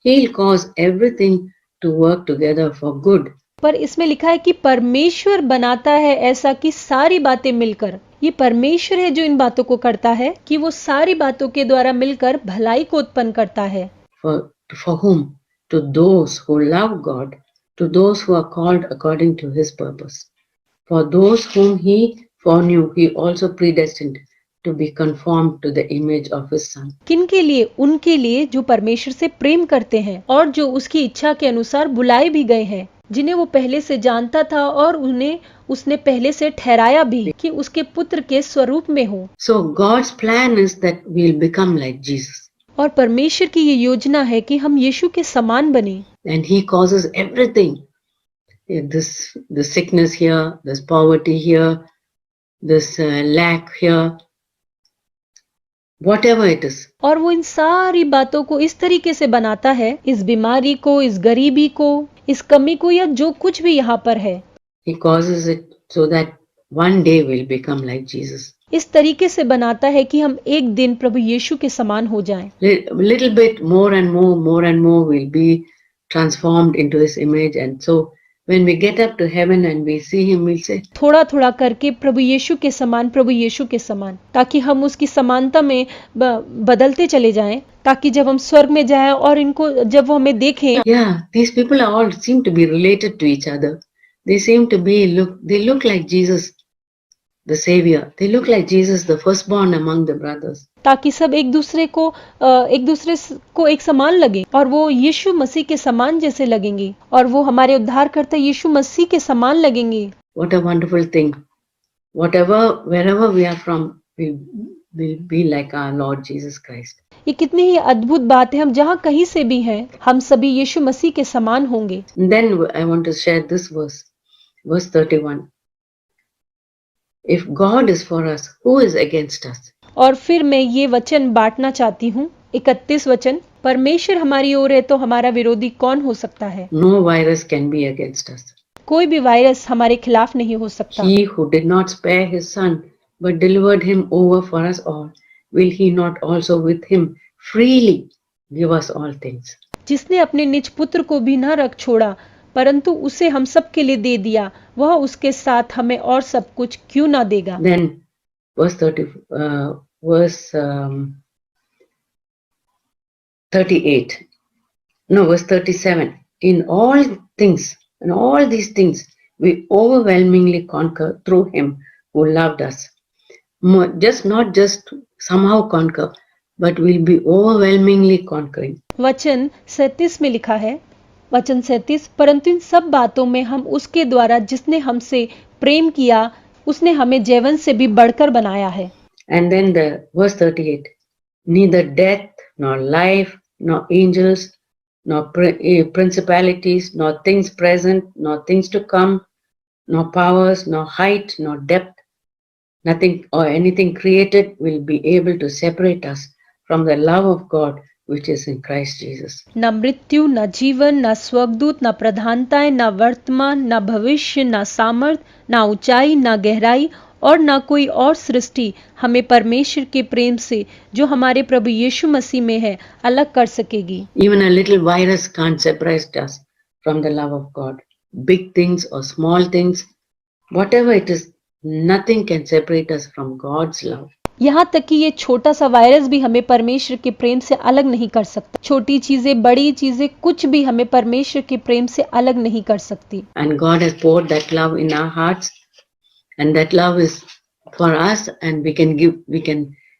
He'll cause everything to work together for good. पर इसमें लिखा है कि परमेश्वर बनाता है ऐसा कि सारी बातें मिलकर, ये परमेश्वर है जो इन बातों को करता है कि वो सारी बातों के द्वारा मिलकर भलाई को उत्पन्न करता है। For whom? To those who love God, to those who are called according to His purpose. For those whom He foreknew, He also predestined to be conformed to the image of His Son. किन के लिए? उनके लिए जो परमेश्वर से प्रेम करते हैं और जो उसकी इच्छा के अनुसार बुलाए भी गए हैं, जिन्हें वो पहले से जानता था और उन्हें उसने पहले से ठहराया भी कि उसके पुत्र के स्वरूप में हो। So God's plan is that we'll become like Jesus. और परमेश्वर की ये योजना है कि हम यीशु के समान बने। And He causes everything. This sickness here, this poverty here, this lack here, whatever it is. और वो इन सारी बातों को इस तरीके से बनाता है, इस बीमारी को, इस गरीबी को, इस कमी को, या जो कुछ भी यहाँ पर है, He causes it so that one day we'll become like Jesus. इस तरीके से बनाता है कि हम एक दिन प्रभु यीशु के समान हो जाएं। Little bit more and more we'll be transformed into His image, and so when we get up to heaven and we see Him, we'll say, थोड़ा थोड़ा करके प्रभु यीशु के समान, प्रभु यीशु के समान, ताकि हम उसकी समानता में बदलते चले जाएं, ताकि जब हम स्वर्ग में जाएं और इनको जब वो हमें देखें, yeah, these people are all seem to be related to each other. They seem to be they look like Jesus, the Savior. They look like Jesus, the firstborn among the brothers. ताकि सब एक दूसरे को एक समान लगे और वो यीशु मसीह के समान जैसे लगेंगे और वो हमारे उद्धारकर्ता यीशु मसीह के समान लगेंगे। What a wonderful thing! Wherever we are from, we'll be like our Lord Jesus Christ. ये कितनी ही अद्भुत बात है। हम जहाँ कहीं से भी हैं, हम सभी यीशु मसीह के समान होंगे। And then I want to share this verse 31. If God is for us, who is against us? और फिर मैं ये वचन बांटना चाहती हूँ। 31 वचन, परमेश्वर हमारी ओर है तो हमारा विरोधी कौन हो सकता है? No virus can be against us. कोई भी वायरस हमारे खिलाफ नहीं हो सकता। He who did not spare his son, but delivered him over for us all, will he not also with him freely give us all things? जिसने अपने निज पुत्र को भी न रख छोड़ा, परंतु उसे हम सब के लिए दे दिया, वह उसके साथ हमें और सब कुछ क्यों ना देगा? Then verse 37. In all things, and all these things, we overwhelmingly conquer through Him who loved us. Not just somehow conquer, but we'll be overwhelmingly conquering. वचन 37 में लिखा है, वचन 37, परंतु इन सब बातों में हम उसके द्वारा जिसने हमसे प्रेम किया, उसने हमें जीवन से भी बढ़कर बनाया है। And then the verse 38, neither death, nor life, nor angels, nor principalities, nor things present, nor things to come, nor powers, nor height, nor depth, nothing or anything created will be able to separate us from the love of God which is in Christ Jesus. न मृत्यु, न जीवन, न स्वर्गदूत, न प्रधानताएं, न वर्तमान, न भविष्य, न सामर्थ, न ऊंचाई, न गहराई और न कोई और सृष्टि हमें परमेश्वर के प्रेम से जो हमारे प्रभु यीशु मसीह में है अलग कर सकेगी। Even a little virus can't separate us from the love of God. big things or small things, whatever it is, nothing can separate us from God's love. यहाँ तक कि ये छोटा सा वायरस भी हमें परमेश्वर के प्रेम से अलग नहीं कर सकता। छोटी चीजें, बड़ी चीजें, कुछ भी हमें परमेश्वर के प्रेम से अलग नहीं कर सकती। And God has poured that love in our hearts, and that love is for us, and we can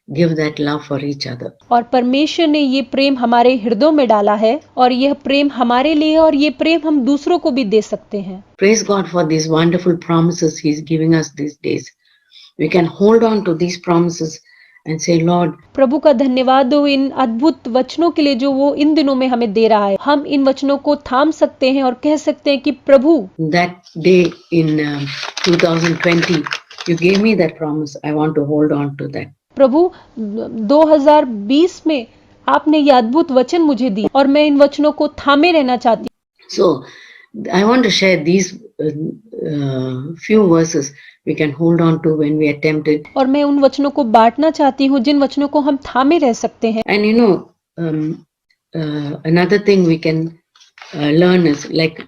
give that love for each other. और परमेश्वर ने ये प्रेम हमारे हृदयों में डाला है और यह प्रेम हमारे लिए है और ये प्रेम हम दूसरों को भी दे सकते हैं। Praise God for these wonderful promises He's giving us these days. We can hold on to these promises and say, Lord, प्रभु का धन्यवाद हो इन अद्भुत वचनों के लिए जो वो इन दिनों में हमें दे रहा है। हम इन वचनों को थाम सकते हैं और कह सकते हैं कि प्रभु, that day in 2020, you gave me that promise. I want to hold on to that. प्रभु 2020 में आपने ये अद्भुत वचन मुझे दी और मैं इन वचनों को थामे रहना चाहती हूँ। So, I want to share these few verses we can hold on to when we are tempted. और मैं उन वचनों को बांटना चाहती हूँ जिन वचनों को हम थामे रह सकते हैं। And you know, another thing we can learn is like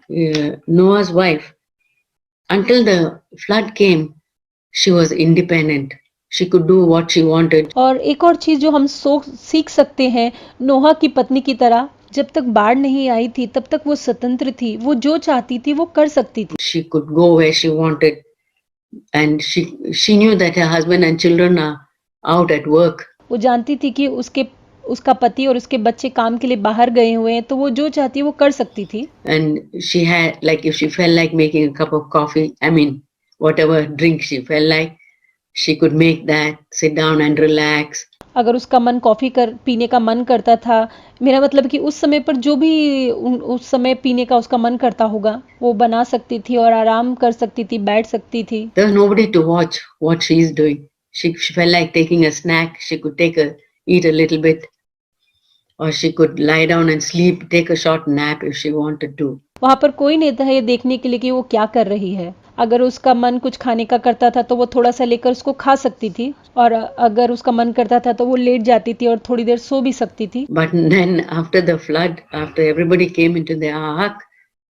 Noah's wife. Until the flood came, she was independent. She could do what she wanted. और एक और चीज जो हम सीख सकते हैं नोहा की पत्नी की तरह, जब तक बाढ़ नहीं आई थी तब तक वो स्वतंत्र थी, वो जो चाहती थी वो कर सकती थी। She could go where she wanted, and she knew that her husband and children are out at work. वो जानती थी कि उसका पति और उसके बच्चे काम के लिए बाहर गए हुए हैं, तो वो जो चाहती है वो कर सकती थी। And she had, like, if she felt like making a cup of coffee, I mean, whatever drink she felt like, she could make that, sit down and relax. अगर उसका मन कॉफी पीने का मन करता था, मेरा मतलब कि उस समय पर जो भी उस समय पीने का उसका मन करता होगा वो बना सकती थी और आराम कर सकती थी, बैठ सकती थी। There was nobody to watch what she is doing. She felt like taking a snack. She could eat a little bit, or she could lie down and sleep, take a short nap if she wanted to. वहाँ पर कोई नहीं था ये देखने के लिए कि वो क्या कर रही है। अगर उसका मन कुछ खाने का करता था तो वो थोड़ा सा लेकर उसको खा सकती थी, और अगर उसका मन करता था तो वो लेट जाती थी और थोड़ी देर सो भी सकती थी। But then after the flood, after everybody came into the ark,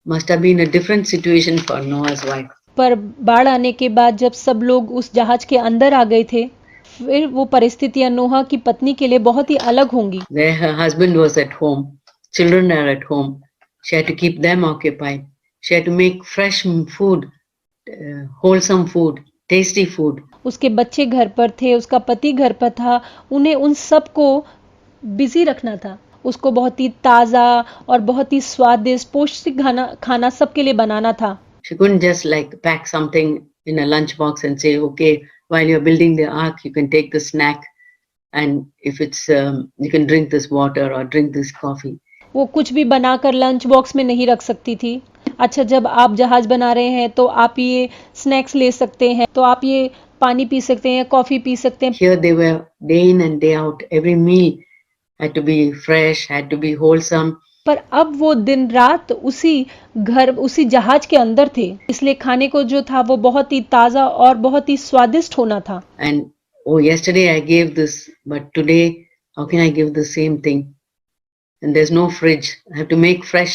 must have been a different situation for Noah's wife. पर बाढ़ आने के बाद जब सब लोग उस जहाज के अंदर आ गए थे, फिर वो परिस्थितियां नोहा की पत्नी के लिए बहुत ही अलग होंगी। There her husband was at home, children are at home. She had to keep them occupied. She had to make fresh food, wholesome food, tasty food. उसके बच्चे घर पर थे, उसका पति घर पर था, उन्हें उन सब को बिजी रखना था। उसको बहुत ही ताज़ा और बहुत ही स्वादिष्ट पौष्टिक खाना सबके लिए बनाना था। She couldn't just like pack something in a lunchbox and say, okay, while you're building the ark, you can take the snack, and if it's you can drink this water or drink this coffee. वो कुछ भी बनाकर लंच बॉक्स में नहीं रख सकती थी। अच्छा, जब आप जहाज बना रहे हैं तो आप ये स्नैक्स ले सकते हैं, तो आप ये पानी पी सकते हैं, कॉफी पी सकते हैं। Here they were day in and day out. Every meal had to be fresh, had to be wholesome. पर अब वो दिन रात उसी जहाज के अंदर थे, इसलिए खाने को जो था वो बहुत ही ताज़ा और बहुत ही स्वादिष्ट होना था। And oh, yesterday I gave this, but today how can I give the same thing? And there's no fridge. I have to make fresh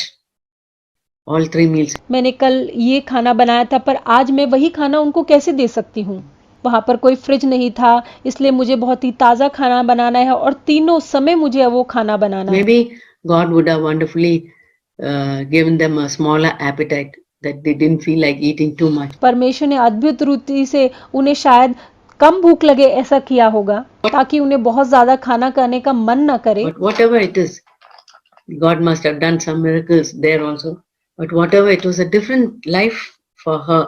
all 3 meals. मैंने कल ये खाना बनाया था, पर आज मैं वही खाना उनको कैसे दे सकती हूँ? वहाँ पर कोई फ्रिज नहीं था, इसलिए मुझे बहुत ही ताज़ा खाना बनाना है और तीनों समय मुझे वो खाना बनाना है। Maybe God would have wonderfully given them a smaller appetite, that they didn't feel like eating too much. परमेश्वर ने अद्भुत रीति से उन्हें शायद कम भूख लगे ऐसा किया होगा, ताकि उन्हें बहुत ज़्यादा खाना खाने का मन न करे। But whatever it is, God must have done some miracles there also. But whatever, it was a different life for her,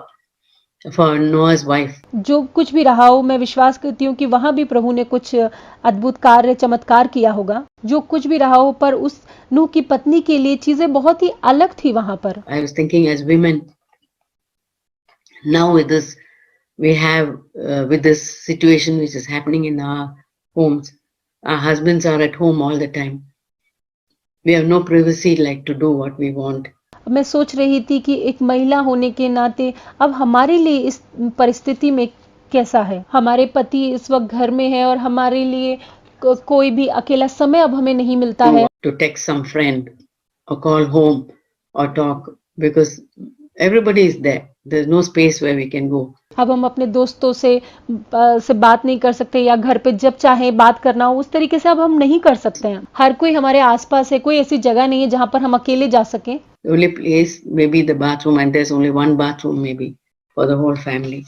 for Noah's wife. जो कुछ भी रहा हो, मैं विश्वास करती हूँ कि वहाँ भी प्रभु ने कुछ अद्भुत कार्य चमत्कार किया होगा। जो कुछ भी रहा हो, पर उस नूह की पत्नी के लिए चीजें बहुत ही अलग थी वहाँ पर। I was thinking, as women, now with this, we have with this situation which is happening in our homes, our husbands are at home all the time. We have no privacy like to do what we want. मैं सोच रही थी कि एक महिला होने के नाते अब हमारे लिए इस परिस्थिति में कैसा है। हमारे पति इस वक्त घर में है और हमारे लिए कोई भी अकेला समय अब हमें नहीं मिलता है। To text some friend or call home or talk, because everybody is there. There's no space where we can go. अब हम अपने दोस्तों से बात नहीं कर सकते, या घर पे जब चाहे बात करना हो उस तरीके से अब हम नहीं कर सकते हैं. हर कोई हमारे आसपास है, कोई ऐसी जगह नहीं है जहां पर हम अकेले जा सकें. The only place may be the bathroom, and there's only one bathroom maybe for the whole family.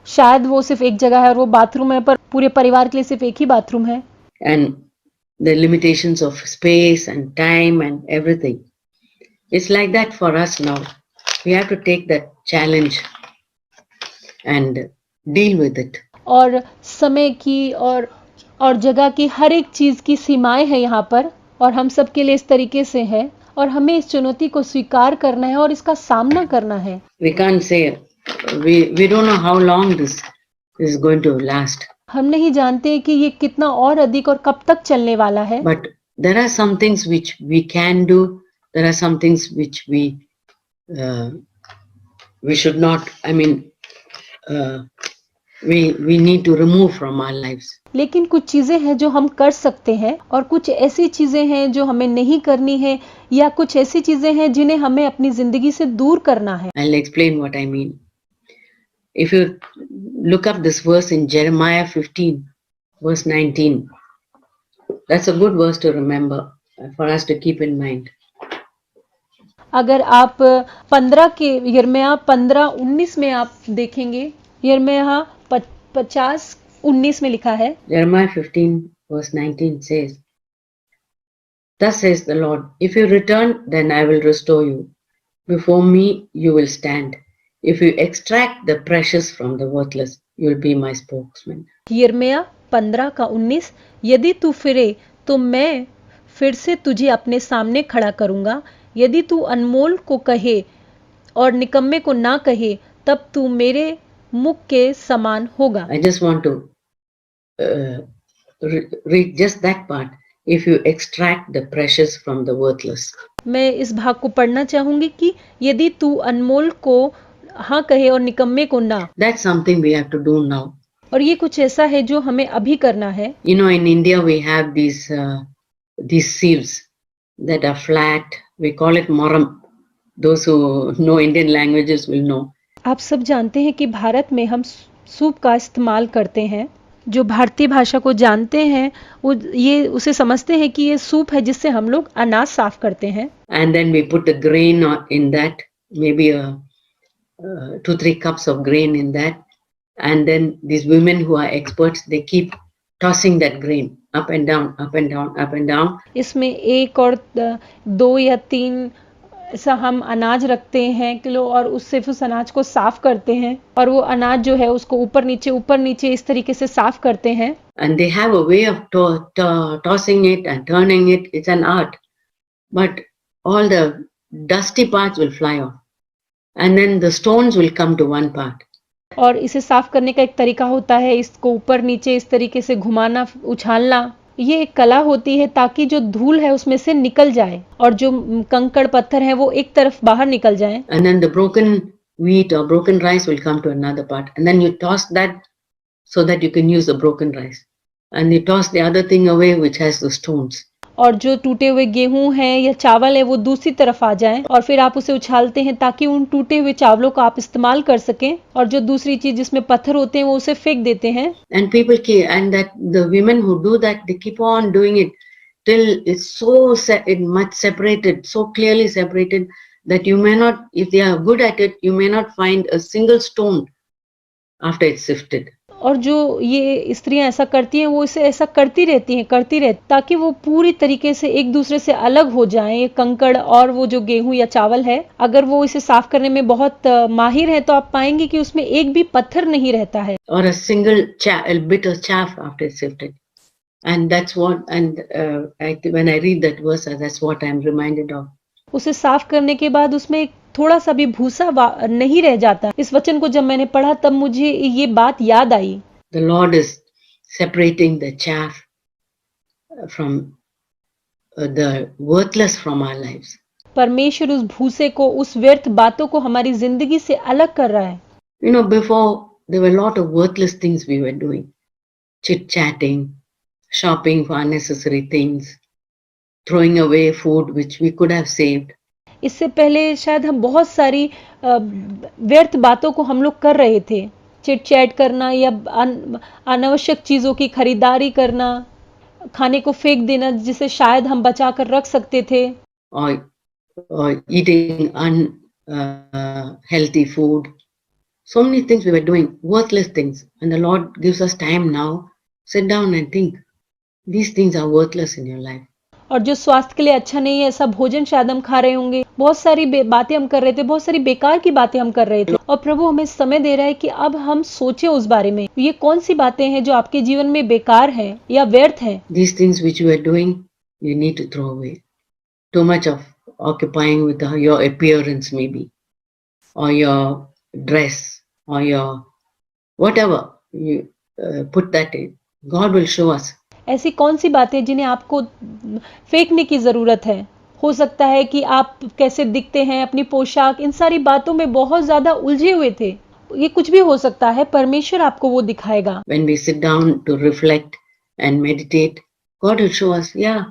शायद वो सिर्फ एक जगह है और वो बाथरूम है, पर पूरे परिवार के लिए सिर्फ एक ही बाथरूम है. And the limitations of space and time and everything. It's like that for us now. We have to take that challenge and deal with it. और समय की और जगह की हर एक चीज की सीमाएं हैं यहाँ पर, और हम सब के लिए इस तरीके से है, और हमें इस चुनौती को स्वीकार करना है और इसका सामना करना है. We can't say, we don't know how long this is going to last. हम नहीं जानते कि ये कितना और अधिक और कब तक चलने वाला है. But there are some things which we can do. There are some things which we should not. I mean, we need to remove from our lives. लेकिन कुछ चीजें हैं जो हम कर सकते हैं, और कुछ ऐसी चीजें हैं जो हमें नहीं करनी है, या कुछ ऐसी चीजें हैं जिन्हें हमें अपनी जिंदगी से दूर करना है. I'll explain what I mean. If you look up this verse in Jeremiah 15, verse 19, that's a good verse to remember for us to keep in mind. अगर आप 15 के यिर्मयाह 15:19 में आप देखेंगे, यिर्मयाह 50:19 में लिखा है. Jeremiah 15 verse 19 says, Thus says the Lord, if you return, then I will restore you. Before me you will stand. If you extract the precious from the worthless, you will be my spokesman. यिर्मयाह 15:19, यदि तू फिरे तो मैं फिर से तुझे अपने सामने खड़ा करूंगा. यदि तू अनमोल को कहे और निकम्मे को ना कहे, तब तू मेरे मुख के समान होगा. I just want to read just that part. If you extract the precious from the worthless. मैं इस भाग को पढ़ना चाहूंगी कि यदि तू अनमोल को हाँ कहे और निकम्मे को ना. That's something we have to do now. और ये कुछ ऐसा है जो हमें अभी करना है. You know, in India we have these sieves that are flat. We call it moram. Those who know Indian languages will know. आप सब जानते हैं कि भारत में हम सूप का इस्तेमाल करते हैं. जो भारतीय भाषा को जानते हैं वो ये उसे समझते हैं कि ये सूप है जिससे हम लोग अनाज साफ करते हैं. And then we put the grain in that, maybe 2-3 cups of grain in that, and then these women who are experts, they keep tossing that grain up and down, up and down, up and down. इसमें 1 और 2 या 3 ऐसा हम अनाज रखते हैं किलो, और उससे उस अनाज को साफ करते हैं, और वो अनाज जो है उसको ऊपर नीचे इस तरीके से साफ करते हैं. And they have a way of tossing it and turning it. It's an art. But all the dusty parts will fly off. And then the stones will come to one part. और इसे साफ करने का एक तरीका होता है, इसको ऊपर नीचे इस तरीके से घुमाना, उछालना. ये एक कला होती है ताकि जो धूल है उसमें से निकल जाए और जो कंकड़ पत्थर है वो एक तरफ बाहर निकल जाए. And then the broken wheat or broken rice will come to another part. And then you toss that so that you can use the broken rice. And you toss the other thing away which has the stones. और जो टूटे हुए गेहूं है या चावल है वो दूसरी तरफ आ जाएं, और फिर आप उसे उछालते हैं ताकि उन टूटे हुए चावलों को आप इस्तेमाल कर सकें, और जो दूसरी चीज जिसमें पत्थर होते हैं वो उसे फेंक देते हैं. And people and that the women who do that, they keep on doing it till it's so much separated, so clearly separated that you may not, if they are good at it, you may not find a single stone after it's sifted. और जो ये स्त्रियां ऐसा करती हैं वो इसे ऐसा करती रहती ताकि वो पूरी तरीके से एक दूसरे से अलग हो जाएं. ये कंकड़ और वो जो गेहूं या चावल है, अगर वो इसे साफ करने में बहुत माहिर है तो आप पाएंगे कि उसमें एक भी पत्थर नहीं रहता है. Or a single bit of chaff after it's sifted. And that's what, and when I read that verse, that's what I'm reminded of. उसे साफ करने के बाद उसमें थोड़ा सा भी भूसा नहीं रह जाता. इस वचन को जब मैंने पढ़ा तब मुझे ये बात याद आई. The Lord is separating the chaff from the worthless from our lives. परमेश्वर उस भूसे को, उस व्यर्थ बातों को हमारी जिंदगी से अलग कर रहा है. You know, before there were a lot of worthless things we were doing. Chit-chatting, shopping for unnecessary things, throwing away food which we could have saved. इससे पहले शायद हम बहुत सारी व्यर्थ बातों को हम लोग कर रहे थे, चिट चैट करना या अनावश्यक चीज़ों की खरीदारी करना, खाने को फेंक देना जिसे शायद हम बचा कर रख सकते थे, or eating unhealthy food. So many things we were doing, worthless things. And the Lord gives us time now. Sit down and think. These things are worthless in your life. और जो स्वास्थ्य के लिए अच्छा नहीं है ऐसा भोजन शायद हम खा रहे होंगे, बहुत सारी बातें हम कर रहे थे, बहुत सारी बेकार की बातें हम कर रहे थे, और प्रभु हमें समय दे रहा है कि अब हम सोचें उस बारे में, ये कौन सी बातें हैं जो आपके जीवन में बेकार हैं या व्यर्थ हैं। These things which you are doing, you need to throw away. Too much of occupying with your appearance maybe, or your dress, or your whatever. You put that in. God will show us. ऐसी कौन सी बातें जिन्हें आपको फेंकने की जरूरत है। हो सकता है कि आप कैसे दिखते हैं, अपनी पोशाक, इन सारी बातों में बहुत ज्यादा उलझे हुए थे, ये कुछ भी हो सकता है, परमेश्वर आपको वो दिखाएगा। When we sit down to reflect and meditate, God will show us, yeah,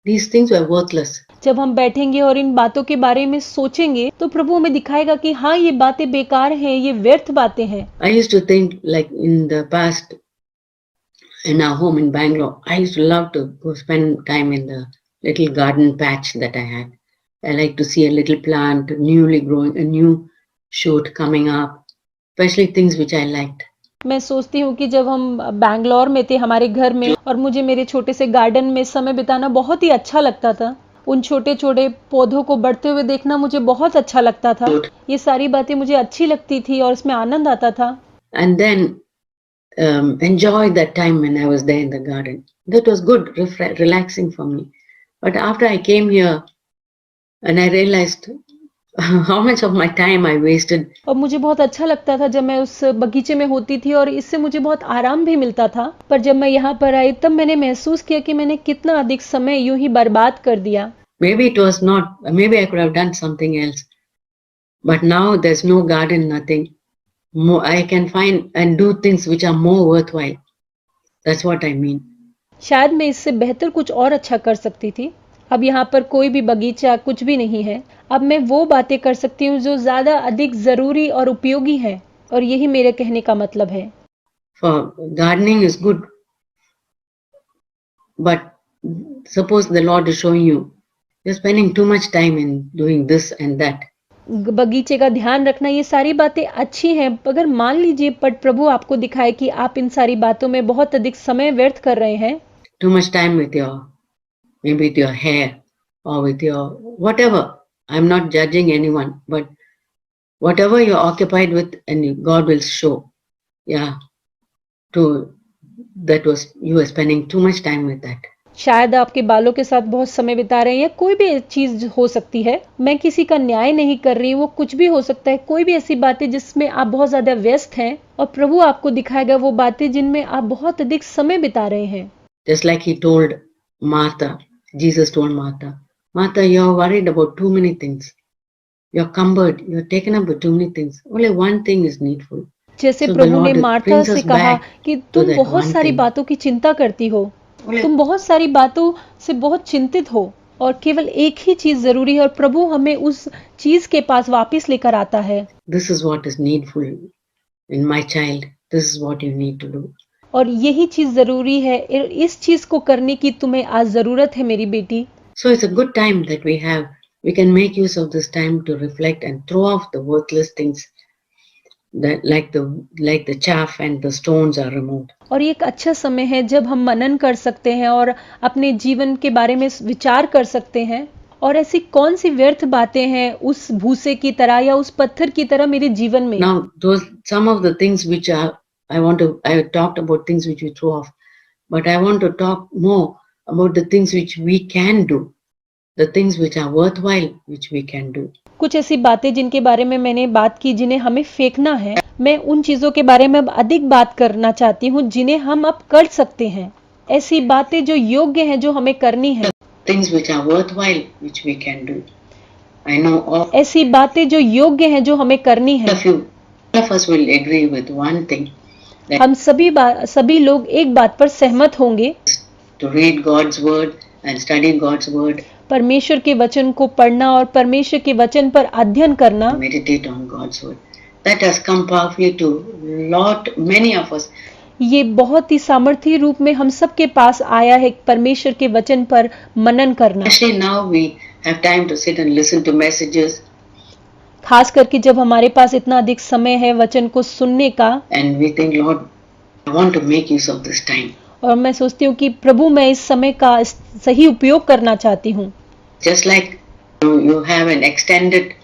these things were worthless. जब हम बैठेंगे और इन बातों के बारे में सोचेंगे तो प्रभु हमें दिखाएगा कि हाँ ये बातें बेकार हैं, ये व्यर्थ बातें हैं। I used to think like in the past, in our home in Bangalore, I used to love to go spend time in the little garden patch that I had. I like to see a little plant newly growing, a new shoot coming up, especially things which I liked. मैं सोचती हूँ कि जब हम बैंगलोर में थे हमारे घर में, और मुझे मेरे छोटे से गार्डन में समय बिताना बहुत ही अच्छा लगता था, उन छोटे छोटे पौधों को बढ़ते हुए देखना मुझे बहुत अच्छा लगता था, ये सारी बातें मुझे अच्छी लगती थी और इसमें आनंद आता था। And then enjoy that time when I was there in the garden. That was good, relaxing for me. But after I came here and I realized how much of my time I wasted. और मुझे बहुत अच्छा लगता था जब मैं उस बगीचे में होती थी और इससे मुझे बहुत आराम भी मिलता था, पर जब मैं यहाँ पर आई तब मैंने महसूस किया कि मैंने कितना अधिक समय यूं ही बर्बाद कर दिया। Maybe it was not, maybe I could have done something else. But now there's no garden, nothing. More, I can find and do things which are more worthwhile. That's what I mean. शायद मैं इससे बेहतर कुछ और अच्छा कर सकती थी। अब यहाँ पर कोई भी बगीचा कुछ भी नहीं है, अब मैं वो बातें कर सकती हूँ जो ज्यादा अधिक जरूरी और उपयोगी है, और यही मेरे कहने का मतलब है। For gardening is good, but suppose the Lord is showing you you're spending too much time in doing this and that. बगीचे का ध्यान रखना, ये सारी बातें अच्छी हैं, अगर मान लीजिए पर प्रभु आपको दिखाए कि आप इन सारी बातों में बहुत अधिक समय व्यर्थ कर रहे हैं, Too much time with your, maybe with your hair or with your whatever. I'm not judging anyone, but whatever you're occupied with, and God will show, yeah, to that was you were spending too much time with that. शायद आपके बालों के साथ बहुत समय बिता रहे हैं, कोई भी चीज हो सकती है, मैं किसी का न्याय नहीं कर रही, वो कुछ भी हो सकता है, कोई भी ऐसी बातें जिसमें आप बहुत ज्यादा व्यस्त हैं, और प्रभु आपको दिखाएगा वो बातें जिनमें आप बहुत अधिक समय बिता रहे हैं। Just like he told Martha, Jesus told Martha, Martha, you're worried about too many things. You're cumbered, you're taken up with too many things. Only one thing is needful. जैसे So the प्रभु ने Lord मार्था brings से us कहा back कि to तुम that बहुत one सारी thing. बातों की चिंता करती हो, तुम बहुत सारी बातों से बहुत चिंतित हो, और केवल एक ही चीज जरूरी है, और प्रभु हमें उस चीज के पास वापस लेकर आता है। This is what is needful in my child. This is what you need to do. और यही चीज जरूरी है, इस चीज को करने की तुम्हें आज जरूरत है मेरी बेटी। So it's a good time that we have. We can make use of this time to reflect and throw off the worthless things that like the chaff and the stones are removed. और ये एक अच्छा समय है जब हम मनन कर सकते हैं और अपने जीवन के बारे में विचार कर सकते हैं, और ऐसी कौन सी व्यर्थ बातें हैं उस भूसे की तरह या उस पत्थर की तरह मेरे जीवन में। Now, those some of the things which are I talked about things which we throw off, but I want to talk more about the things which we can do, the things which are worthwhile, which we can do. कुछ ऐसी बातें जिनके बारे में मैंने बात की जिन्हें हमें फेंकना है, मैं उन चीजों के बारे में अब अधिक बात करना चाहती हूँ जिन्हें हम अब कर सकते हैं, ऐसी बातें जो योग्य हैं जो हमें करनी है, Things which are worthwhile, which we can do. I know all ऐसी बातें जो योग्य हैं जो हमें करनी है। of us will agree with one thing, हम सभी लोग एक बात पर सहमत होंगे, to read God's word and study God's word. परमेश्वर के वचन को पढ़ना और परमेश्वर के वचन पर अध्ययन करना, meditate on God's word. That has come powerfully to many of us. ये बहुत ही सामर्थ्य रूप में हम सब के पास आया है परमेश्वर के वचन पर मनन करना। Especially now we have time to sit and listen to messages. खास करके जब हमारे पास इतना अधिक समय है वचन को सुनने का, And we think, Lord, I want to make use of this time. और मैं सोचती हूँ कि प्रभु मैं इस समय का सही उपयोग करना चाहती हूँ। Just like you have an extended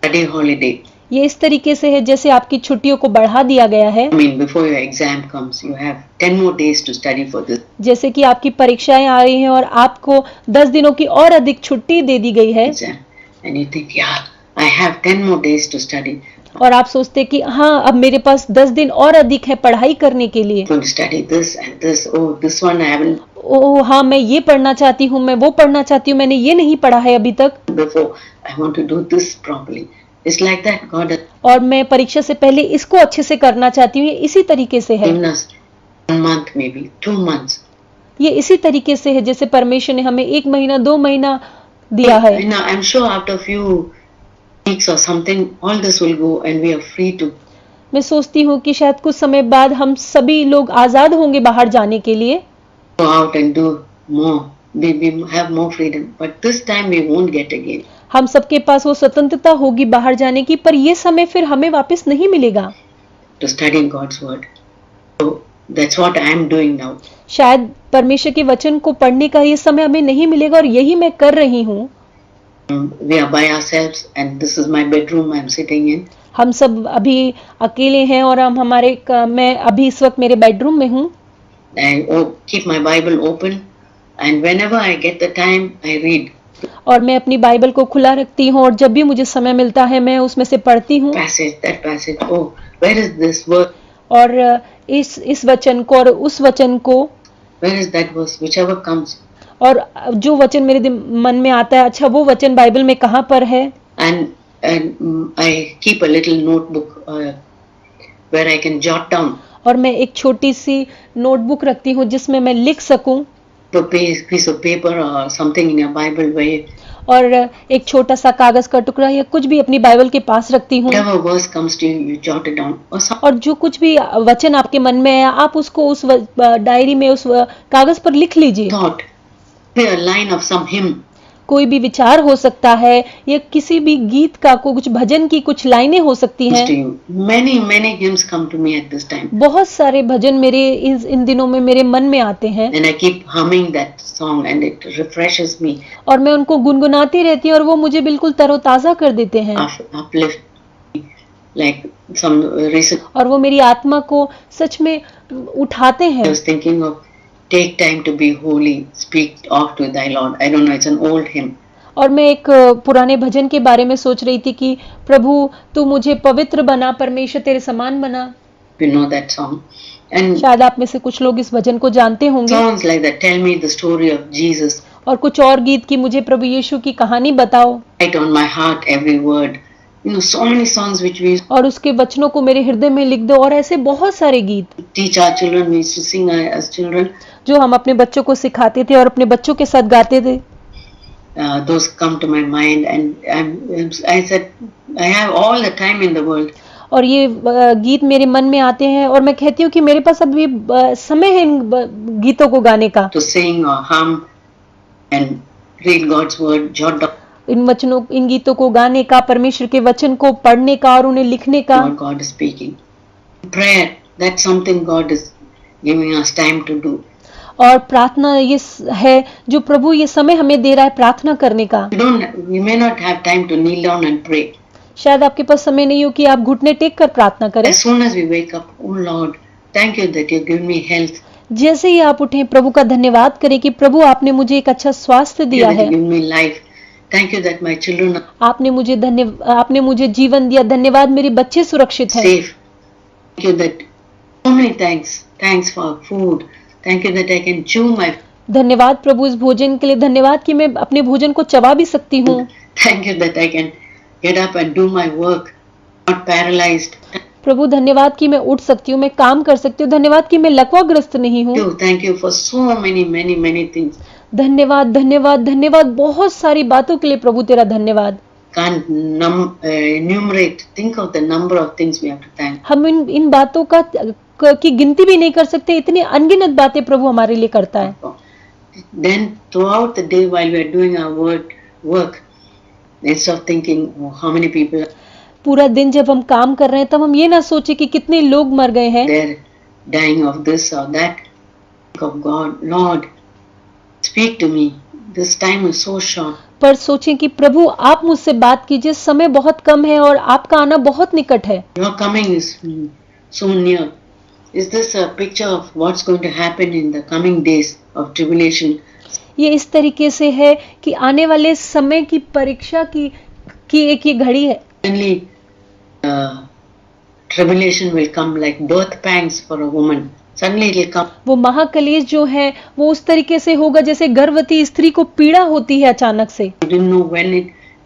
study holiday. ये इस तरीके से है जैसे आपकी छुट्टियों को बढ़ा दिया गया है। I mean, before your exam comes, you have 10 more days to study for this. जैसे कि आपकी परीक्षाएं आ रही हैं और आपको 10 दिनों की और अधिक छुट्टी दे दी गई है, Exam. And you think, yeah, I have 10 more days to study. और आप सोचते कि हाँ अब मेरे पास 10 दिन और अधिक है पढ़ाई करने के लिए। I'm going to study this and this. Oh, this one I haven't ओह हाँ मैं ये पढ़ना चाहती हूँ, मैं वो पढ़ना चाहती हूँ, मैंने ये नहीं पढ़ा है अभी तक, before. I want to do this properly. It's like that. God has और मैं परीक्षा से पहले इसको अच्छे से करना चाहती हूँ। ये इसी तरीके से है, given us 1 month, maybe 2 months. ये इसी तरीके से है जैसे परमेश्वर ने हमें 1 महीना 2 महीना दिया है। You know, I'm sure after a few weeks or something, all this will go and we are free to मैं सोचती हूँ कि शायद कुछ समय बाद हम सभी लोग आजाद होंगे बाहर जाने के लिए, go out and do more. We have more freedom. But this time we won't get again. हम सबके पास वो स्वतंत्रता होगी बाहर जाने की, पर ये समय फिर हमें वापस नहीं मिलेगा To study God's word. So that's what I am doing now. शायद परमेश्वर के वचन को पढ़ने का ये समय हमें नहीं मिलेगा, और यही मैं कर रही हूँ। We are by ourselves and this is my bedroom I'm sitting in. हम सब अभी अकेले हैं और मैं अभी इस वक्त मेरे बेडरूम में हूँ। I keep my Bible open and whenever I get the time I read और मैं अपनी बाइबल को खुला रखती हूँ, और जब भी मुझे समय मिलता है मैं उसमें से पढ़ती हूँ। passage, that passage. Oh, where is this verse? और इस वचन को और उस वचन को, Where is that verse? Whichever comes. और जो वचन मेरे मन में आता है, अच्छा वो वचन बाइबल में कहाँ पर है। And I keep a little notebook where I can jot down. और मैं एक छोटी सी नोटबुक रखती हूँ जिसमें मैं लिख सकूं, The piece of paper or something in your Bible where और एक छोटा सा कागज का टुकड़ा या कुछ भी अपनी बाइबल के पास रखती हूँ। whatever verse comes to you, you jot it down. Or some और जो कुछ भी वचन आपके मन में है आप उसको उस डायरी में, उस कागज पर लिख लीजिए। thought, a line of some hymn. कोई भी विचार हो सकता है या किसी भी गीत का, कुछ भजन की कुछ लाइनें हो सकती comes हैं। to you. Many hymns come to me at this time. बहुत सारे भजन मेरे इन दिनों में मेरे मन में आते हैं, And I keep humming that song and it refreshes me, और मैं उनको गुनगुनाती रहती हूँ और वो मुझे बिल्कुल तरोताजा कर देते हैं, uplift me. Like some recent और वो मेरी आत्मा को सच में उठाते I हैं। was thinking of take time to be holy, speak off to thy Lord. I don't know, it's an old hymn. और मैं एक पुराने भजन के बारे में सोच रही थी कि प्रभु तू मुझे पवित्र बना, परमेश्वर तेरे समान बना। You know that song. And शायद आप में से कुछ लोग इस भजन को जानते होंगे। songs like that tell me the story of Jesus. और कुछ और गीत की मुझे प्रभु यीशु की कहानी बताओ, Write on my heart every word. You know, so many songs which we और उसके वचनों को मेरे हृदय में लिख दो, और ऐसे बहुत सारे गीत teach our children, we used to sing as children. जो हम अपने बच्चों को सिखाते थे और अपने बच्चों के साथ गाते थे। Those come to my mind and I said, I have all the time in the world. और ये गीत मेरे मन में आते हैं और मैं कहती हूँ कि मेरे पास अभी समय है इन गीतों को गाने का, To sing or hum and read God's word, jot down इन गीतों को गाने का, परमेश्वर के वचन को पढ़ने का और उन्हें लिखने का। what God is speaking. Prayer, that's something God is giving us time to do. और प्रार्थना ये है जो प्रभु ये समय हमें दे रहा है प्रार्थना करने का। We may not have time to kneel down and pray. शायद आपके पास समय नहीं हो कि आप घुटने टेक कर प्रार्थना करें। As soon as we wake up, oh Lord, thank you that you give me health. जैसे ही आप उठें प्रभु का धन्यवाद करें कि प्रभु आपने मुझे एक अच्छा स्वास्थ्य दिया Thank you है, that you give me life. Thank you that my children are आपने मुझे जीवन दिया, धन्यवाद मेरे बच्चे सुरक्षित हैं। safe. Thank you that so many thanks for food. Thank you that I can chew my धन्यवाद प्रभु इस भोजन के लिए, धन्यवाद कि मैं अपने भोजन को चबा भी सकती हूँ। Thank you that I can get up and do my work, not paralyzed. प्रभु धन्यवाद कि मैं उठ सकती हूँ, मैं काम कर सकती हूँ, धन्यवाद कि मैं लकवाग्रस्त नहीं हूँ। Thank you for so many things. धन्यवाद, धन्यवाद, धन्यवाद। बहुत सारी बातों के लिए प्रभु तेरा धन्यवाद। Can't enumerate. Think of the number of things we have to thank. हम इन बातों की गिनती भी नहीं कर सकते, इतनी अनगिनत बातें प्रभु हमारे लिए करता है। Then throughout the day while we are doing our work, instead of thinking how many people पूरा दिन जब हम काम कर रहे हैं तब हम ये ना सोचे कि कितने लोग मर गए हैं, they're dying of this or that, think of God, Lord, speak to me. This time is so short. पर सोचें कि प्रभु आप मुझसे बात कीजिए, समय बहुत कम है और आपका आना बहुत निकट है। Your coming is so near. Is this a picture of what's going to happen in the coming days of tribulation? ये इस तरीके से है कि आने वाले समय की परीक्षा की एक ये घड़ी है। Suddenly, tribulation will come like birth pangs for a woman. Suddenly it will come. वो महाकलेश जो है वो उस तरीके से होगा जैसे गर्भवती स्त्री को पीड़ा होती है अचानक से। We didn't know when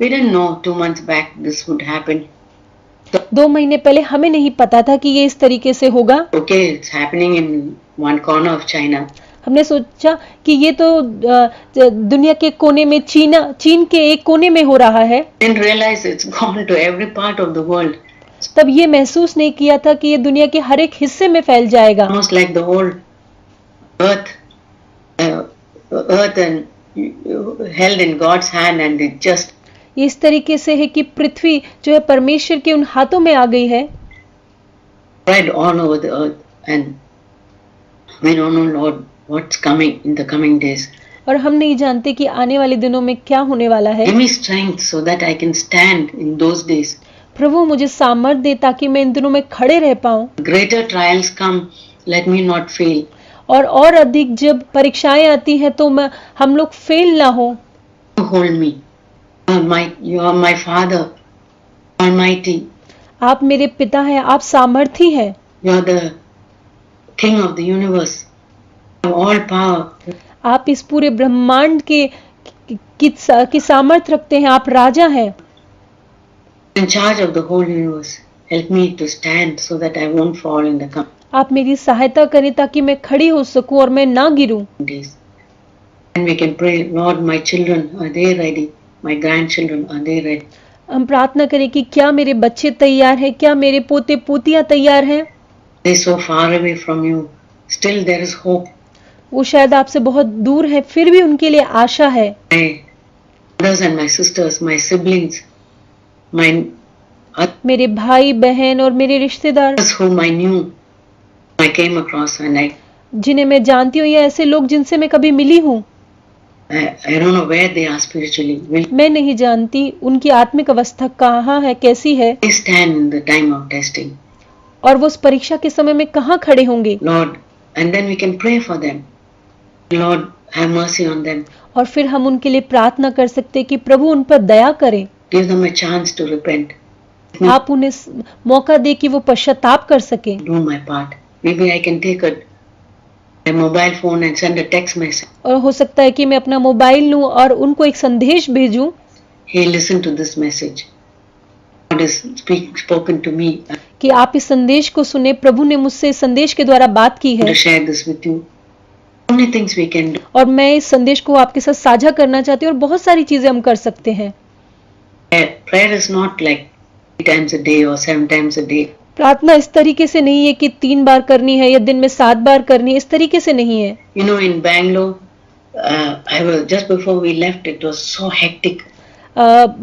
we didn't know 2 months back this would happen. 2 महीने पहले हमें नहीं पता था कि ये इस तरीके से होगा। Okay, it's happening in one corner of China. हमने सोचा कि ये तो दुनिया के कोने में चीन के एक कोने में हो रहा है। Didn't realize it's gone to every part of the world. तब ये महसूस नहीं किया था कि ये दुनिया के हर एक हिस्से में फैल जाएगा। Almost like the whole earth and held in God's hand, and it just ये इस तरीके से है कि पृथ्वी जो है परमेश्वर के उन हाथों में आ गई है। spread all over the earth, and we don't know, Lord, what's coming in the coming days. और हम नहीं जानते कि आने वाले दिनों में क्या होने वाला है। Give me strength so that I can stand in those days. प्रभु मुझे सामर्थ दे ताकि मैं इन दिनों में खड़े रह पाऊं। Greater trials come, let me not fail. और अधिक जब परीक्षाएं आती हैं तो हम लोग फेल ना हो। You hold me. You are my Father, Almighty. आप मेरे पिता हैं, आप सामर्थी हैं। You are the King of the universe, all power. आप इस पूरे ब्रह्मांड की सामर्थ रखते हैं, आप राजा हैं। In charge of the whole universe. Help me to stand so that I won't fall in the coming आप मेरी सहायता करें ताकि मैं खड़ी हो सकूं और मैं ना गिरूं। days. And we can pray, Lord, my children, are they ready? My grandchildren, are they ready? हम प्रार्थना करें कि क्या मेरे बच्चे तैयार हैं, क्या मेरे पोते पोतियां तैयार हैं। They're so far away from you. Still there is hope. वो शायद आपसे बहुत दूर है, फिर भी उनके लिए आशा है। My brothers and my sisters, my siblings, my मेरे भाई बहन और मेरे रिश्तेदार others whom I knew, I came across, and जिन्हें मैं जानती हूँ या ऐसे लोग जिनसे मैं कभी मिली हूँ, I don't know where they are spiritually. Will मैं नहीं जानती उनकी आत्मिक अवस्था कहाँ है, कैसी है, they stand in the time of testing? और वो उस परीक्षा के समय में कहाँ खड़े होंगे। Lord, and then we can pray for them. Lord, have mercy on them. और फिर हम उनके लिए प्रार्थना कर सकते हैं कि प्रभु उन पर दया करें। Give them a chance to repent. आप उन्हें मौका दे कि वो पश्चाताप कर सकें। Do my part. Maybe I can take a mobile phone and send a text message. और हो सकता है कि मैं अपना मोबाइल लूं और उनको एक संदेश भेजूं। Hey, listen to this message. God has spoken to me. कि आप इस संदेश को सुने, प्रभु ने मुझसे इस संदेश के द्वारा बात की है। To share this with you. So many things we can do. और मैं इस संदेश को आपके साथ साझा करना चाहती हूँ और बहुत सारी चीजें हम कर सकते हैं। Prayer is not like 3 times a day or 7 times a day. प्रार्थना इस तरीके से नहीं है कि 3 बार करनी है या दिन में 7 बार करनी है, इस तरीके से नहीं है। You know, in Bangalore, I was just before we left. It was so hectic.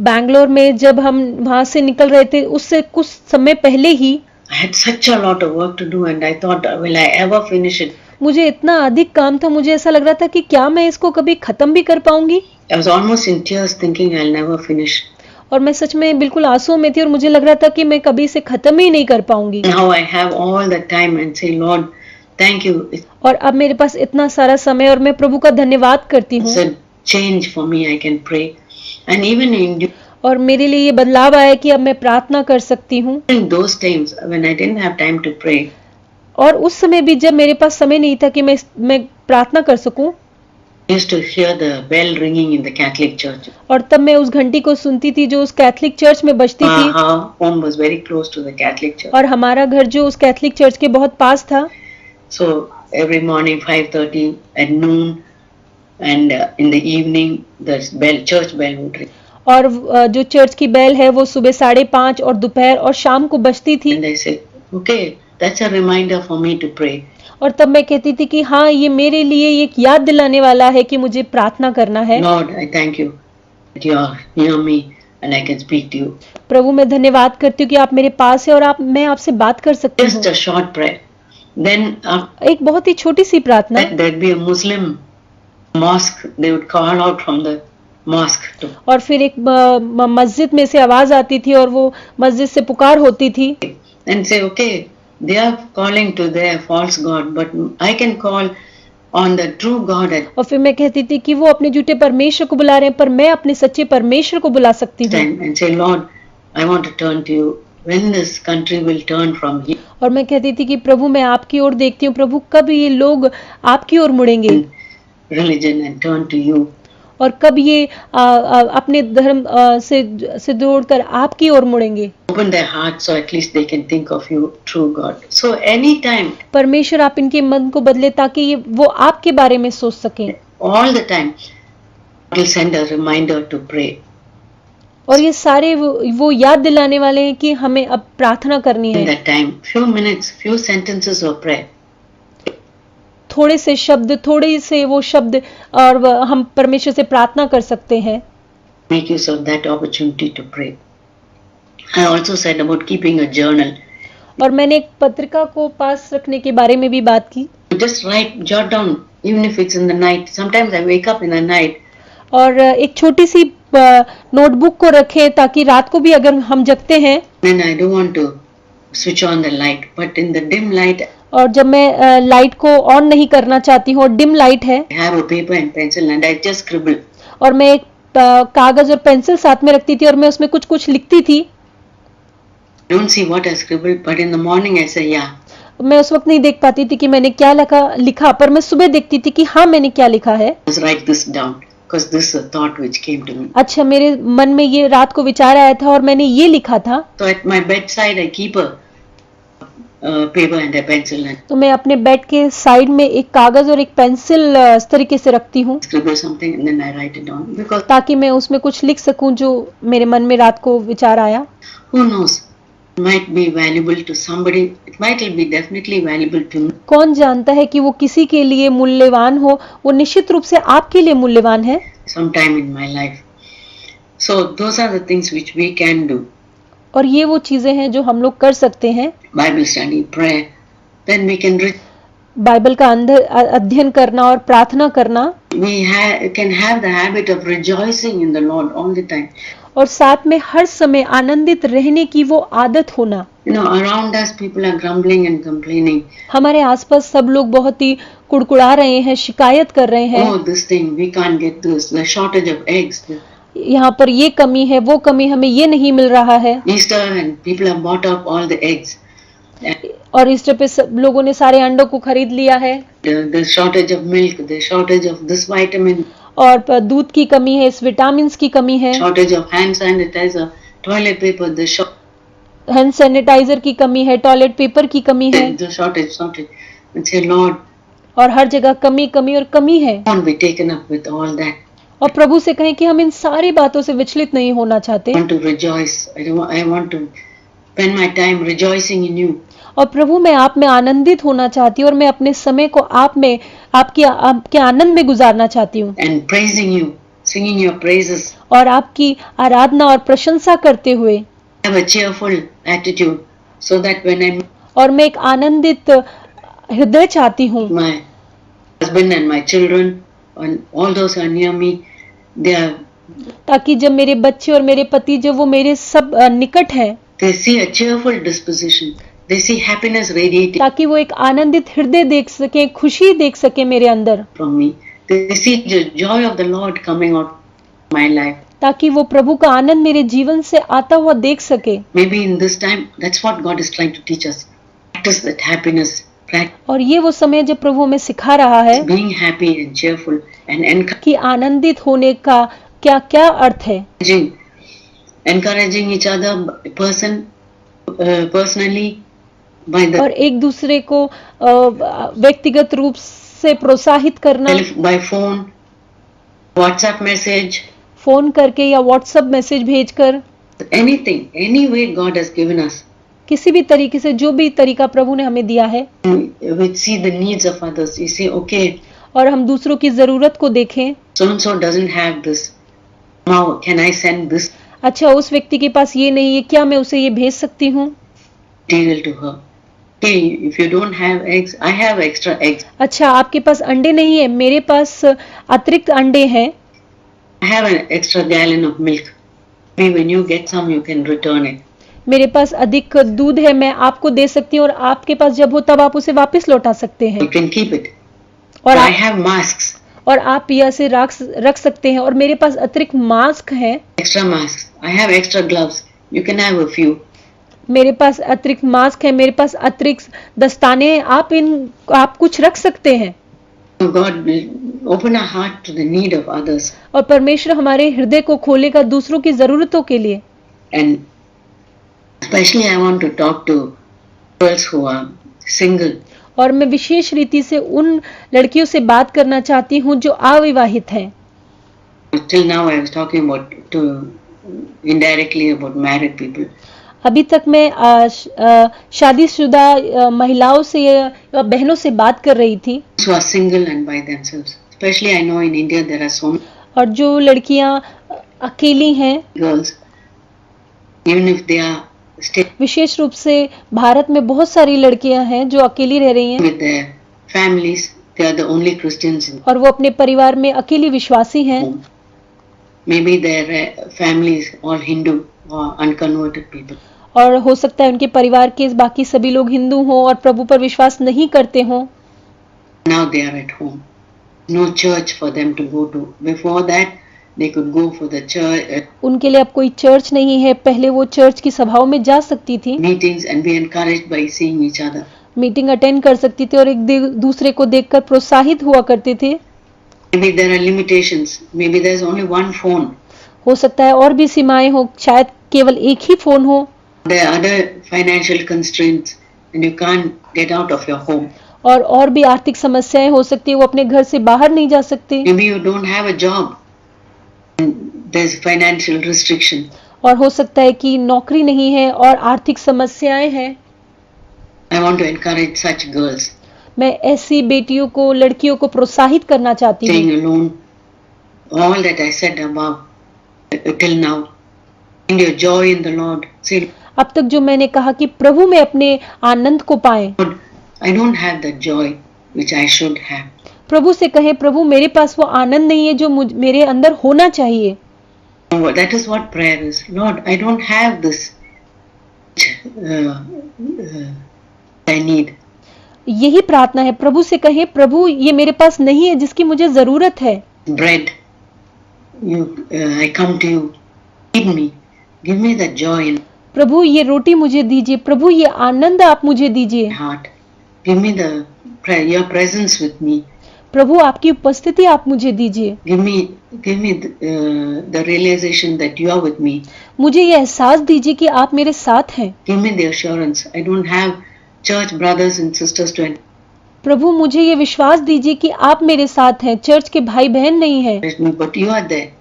Bangalore में जब हम वहां से निकल रहे थे उससे कुछ समय पहले ही I had such a lot of work to do, and I thought, will I ever finish it? मुझे इतना अधिक काम था, मुझे ऐसा लग रहा था कि क्या मैं इसको कभी खत्म भी कर पाऊंगी। I was almost in tears, thinking I'll never finish. और मैं सच में बिल्कुल आंसुओं में थी और मुझे लग रहा था कि मैं कभी इसे खत्म ही नहीं कर पाऊंगी। Now I have all the time and say, Lord, thank you. और अब मेरे पास इतना सारा समय और मैं प्रभु का धन्यवाद करती हूँ। It's a change for me. I can pray, and even in और मेरे लिए ये बदलाव आया कि अब मैं प्रार्थना कर सकती हूँ। during those times when I didn't have time to pray, और उस समय भी जब मेरे पास समय नहीं था कि मैं प्रार्थना कर सकूं, I used to hear the bell ringing in the Catholic Church. और तब मैं उस घंटी को सुनती थी जो उस कैथलिक चर्च में बजती थी। Our home was very close to the Catholic Church. और हमारा घर जो उस कैथलिक चर्च के बहुत पास था। So every morning 5:30 at noon, and in the evening the church bell would ring. और जो चर्च की बेल है वो सुबह 5:30 और दोपहर और शाम को बजती थी। And I said, okay, that's a reminder for me to pray. और तब मैं कहती थी कि हाँ, ये मेरे लिए एक याद दिलाने वाला है कि मुझे प्रार्थना करना है। Lord, I thank you that you are near me and I can speak to you. प्रभु, मैं धन्यवाद करती हूँ कि आप मेरे पास है और मैं आपसे बात कर सकती हूँ। Just a short prayer. Then एक बहुत ही छोटी सी प्रार्थना। there'd be a Muslim mosque. They would call out from the mosque to, और फिर एक मस्जिद में से आवाज आती थी और वो मस्जिद से पुकार होती थी। and say, okay, they are calling to their false god, but I can call on the true God at और फिर मैं कहती थी कि वो अपने झूठे परमेश्वर को बुला रहे हैं, पर मैं अपने सच्चे परमेश्वर को बुला सकती हूँ। time and say, Lord, I want to turn to you. When this country will turn from here और मैं कहती थी कि प्रभु, मैं आपकी ओर देखती हूँ, प्रभु कब ये लोग आपकी ओर मुड़ेंगे religion and turn to you. और कब ये अपने धर्म से दौड़कर आपकी ओर मुड़ेंगे। Open their hearts so at least they can think of you, true God. So anytime, परमेश्वर आप इनके मन को बदले ताकि ये वो आपके बारे में सोच सकें। all the time, will send a reminder to pray. और ये सारे वो याद दिलाने वाले हैं कि हमें अब प्रार्थना करनी In है। that time, few minutes, few sentences of prayer. थोड़े से शब्द, थोड़े से वो शब्द और हम परमेश्वर से प्रार्थना कर सकते हैं। Make use of that opportunity to pray. I also said about keeping a journal. और मैंने एक पत्रिका को पास रखने के बारे में भी बात की। Just write, jot down, even if it's in the night. Sometimes I wake up in the night. और एक छोटी सी नोटबुक को रखें ताकि रात को भी अगर हम जगते हैं, Then I don't want to switch on the light, but in the dim light, और जब मैं लाइट को ऑन नहीं करना चाहती हूँ और डिम लाइट है, I have a paper and pencil and I just scribble. और मैं एक कागज और पेंसिल साथ में रखती थी और मैं उसमें कुछ कुछ लिखती थी। I don't see what I scribbled, but in the morning I say, yeah. मैं उस वक्त नहीं देख पाती थी कि मैंने क्या लिखा, पर मैं सुबह देखती थी कि हाँ, मैंने क्या लिखा है। Just write this down because this is a thought which came to me. अच्छा, मेरे मन में ये रात को विचार आया था और मैंने ये लिखा था। So at my bedside I keep a paper and a pencil and तो मैं अपने बेड के साइड में एक कागज और एक पेंसिल इस तरीके से रखती हूँ scribble something and then I write it down because ताकि मैं उसमें कुछ लिख सकूं जो मेरे मन में रात को विचार आया। who knows, it might be valuable to somebody, it might be definitely valuable to me. कौन जानता है कि वो किसी के लिए मूल्यवान हो, वो निश्चित रूप से आपके लिए मूल्यवान है। Sometime in my life. So those are the things which we can do. और ये वो चीजें हैं जो हम लोग कर सकते हैं। Bible study, prayer, then we can Bible का अध्ययन करना और प्रार्थना करना। we can have the habit of rejoicing in the Lord all the time. और साथ में हर समय आनंदित रहने की वो आदत होना। You know, around us people are grumbling and complaining. हमारे आसपास सब लोग बहुत ही कुड़कुड़ा रहे हैं, शिकायत कर रहे हैं। Oh, this thing, we can't get this, the shortage of eggs. यहाँ पर ये कमी है, वो कमी, हमें ये नहीं मिल रहा है। Easter and people have bought up all the eggs. और ईस्टर पे सब लोगों ने सारे अंडों को खरीद लिया है। The shortage of milk, the shortage of this vitamin. और दूध की कमी है, इस विटामिन्स की कमी है। Shortage of hand sanitizer, toilet paper, the hand sanitizer की कमी है, टॉयलेट पेपर की कमी है। the shortage. And say, Lord, और हर जगह कमी कमी और कमी है। don't be taken up with all that. और प्रभु से कहें कि हम इन सारी बातों से विचलित नहीं होना चाहते। I want to rejoice. I want to spend my time rejoicing in you. और प्रभु, मैं आप में आनंदित होना चाहती हूँ और मैं अपने समय को आप में आपके आनंद में गुजारना चाहती हूँ। And praising you, singing your praises. और आपकी आराधना और प्रशंसा करते हुए Have a cheerful attitude so that when I meet और मैं एक आनंदित हृदय चाहती हूँ। my husband and my children and all those who are near me, they are ताकि जब मेरे बच्चे और मेरे पति जो वो मेरे सब निकट हैं, they see a cheerful disposition. They see happiness radiating ताकि वो एक आनंदित हृदय देख सके, खुशी देख सके मेरे अंदर, from me. They see the joy of the Lord coming out of my life. ताकि वो प्रभु का आनंद मेरे जीवन से आता हुआ देख सके। Maybe in this time, that's what God is trying to teach us. Practice that happiness. Practice और ये वो समय जब प्रभु हमें सिखा रहा है being happy and cheerful and कि आनंदित होने का क्या क्या अर्थ है। encouraging each other personally by the और एक दूसरे को व्यक्तिगत रूप से प्रोत्साहित करना, by phone, WhatsApp message, phone करके या व्हाट्सएप मैसेज भेजकर, anything, any way God has given us. किसी भी तरीके से, जो भी तरीका प्रभु ने हमें दिया है, We see the needs of others. You say, okay, और हम दूसरों की जरूरत को देखें. so and so doesn't have this. Now, can I send this अच्छा, उस व्यक्ति के पास ये नहीं है, क्या मैं उसे ये भेज सकती हूँ? material to her? Okay, if you don't have eggs, I have extra eggs. अच्छा, आपके पास अंडे नहीं है, मेरे पास अतिरिक्त अंडे हैं. I have an extra gallon of milk. Maybe when you get some, you can return it. मेरे पास अधिक दूध है, मैं आपको दे सकती हूँ, और आपके पास जब हो तब आप उसे वापस लौटा सकते हैं. You can keep it. और I आप, have masks, आप यह से रख सकते हैं. और मेरे पास अतिरिक्त मास्क हैं. extra masks. I have extra gloves. You can have a few. मेरे पास अतिरिक्त मास्क है, मेरे पास अतिरिक्त दस्ताने हैं, आप कुछ रख सकते हैं. So God will open our heart to the need of others. और परमेश्वर हमारे हृदय को खोलेगा दूसरों की जरूरतों के लिए. And especially I want to talk to girls who are single. और मैं विशेष रीति से उन लड़कियों से बात करना चाहती हूँ जो अविवाहित हैं. Till now I was talking about to indirectly about married people. अभी तक मैं शादीशुदा महिलाओं से या बहनों से बात कर रही थी. Who are single and by themselves. Especially I know in India there are so many और जो लड़कियां अकेली हैं, girls, even if they are staying विशेष रूप से भारत में बहुत सारी लड़कियां हैं जो अकेली रह रही हैं, with their families, they are the only Christians in और वो अपने परिवार में अकेली विश्वासी हैं. home. Maybe their families all Hindu or unconverted people. और हो सकता है उनके परिवार के बाकी सभी लोग हिंदू हों और प्रभु पर विश्वास नहीं करते हों. Now they are at home. No church for them to go to. Before that, they could go for the church उनके लिए अब कोई चर्च नहीं है. पहले वो चर्च की सभाओं में जा सकती थी, meetings and be encouraged by seeing each other. Meeting attend कर सकती थी और एक दूसरे को देखकर प्रोत्साहित हुआ करते थे. Maybe there are limitations. Maybe there's only one phone. हो सकता है और भी सीमाएं हो, शायद केवल एक ही फोन हो. There are other financial constraints and you can't get out of your home. और भी आर्थिक समस्याएं हो सकती है, वो अपने घर से बाहर नहीं जा सकते. Maybe you don't have a job. And there's financial restriction. और हो सकता है कि नौकरी नहीं है और आर्थिक समस्याएं हैं. I want to encourage such girls. मैं ऐसी बेटियों को, लड़कियों को प्रोत्साहित करना चाहती Staying हूँ. alone. All that I said above till now. Find your joy in the Lord. Say, अब तक जो मैंने कहा कि प्रभु में अपने आनंद को पाएं. Lord, I don't have the joy which I should have. प्रभु से कहें, प्रभु मेरे पास वो आनंद नहीं है जो मेरे अंदर होना चाहिए. That is what prayer is. Lord, I don't have this I need. यही प्रार्थना है. प्रभु से कहें, प्रभु ये मेरे पास नहीं है जिसकी मुझे जरूरत है. Bread. I come to you. Feed me. Give me the joy in प्रभु ये रोटी मुझे दीजिए. प्रभु ये आनंद आप मुझे दीजिए. my heart. Give me your presence with me. प्रभु आपकी उपस्थिति आप मुझे दीजिए. Give me the realization that you are with me. मुझे ये एहसास दीजिए कि आप मेरे साथ हैं. Give me the assurance. I don't have church brothers and sisters to प्रभु मुझे ये विश्वास दीजिए कि आप मेरे साथ हैं. चर्च के भाई बहन नहीं हैं, encourage me, but you are there.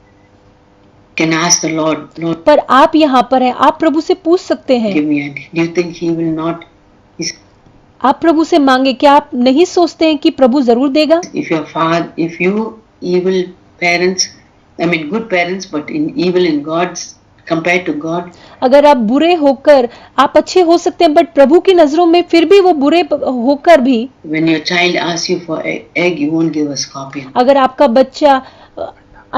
Can ask the Lord, Lord, पर आप यहाँ पर हैं. आप प्रभु से पूछ सकते हैं. give me. And do you think He will not? आप प्रभु से मांगे. क्या आप नहीं सोचते हैं कि प्रभु जरूर देगा? If you evil parents, I mean good parents, but in evil in God's compared to God. अगर आप बुरे होकर, आप अच्छे हो सकते हैं, बट प्रभु की नजरों में फिर भी वो बुरे होकर भी, When your child asks you for egg, you won't give a scorpion. अगर आपका बच्चा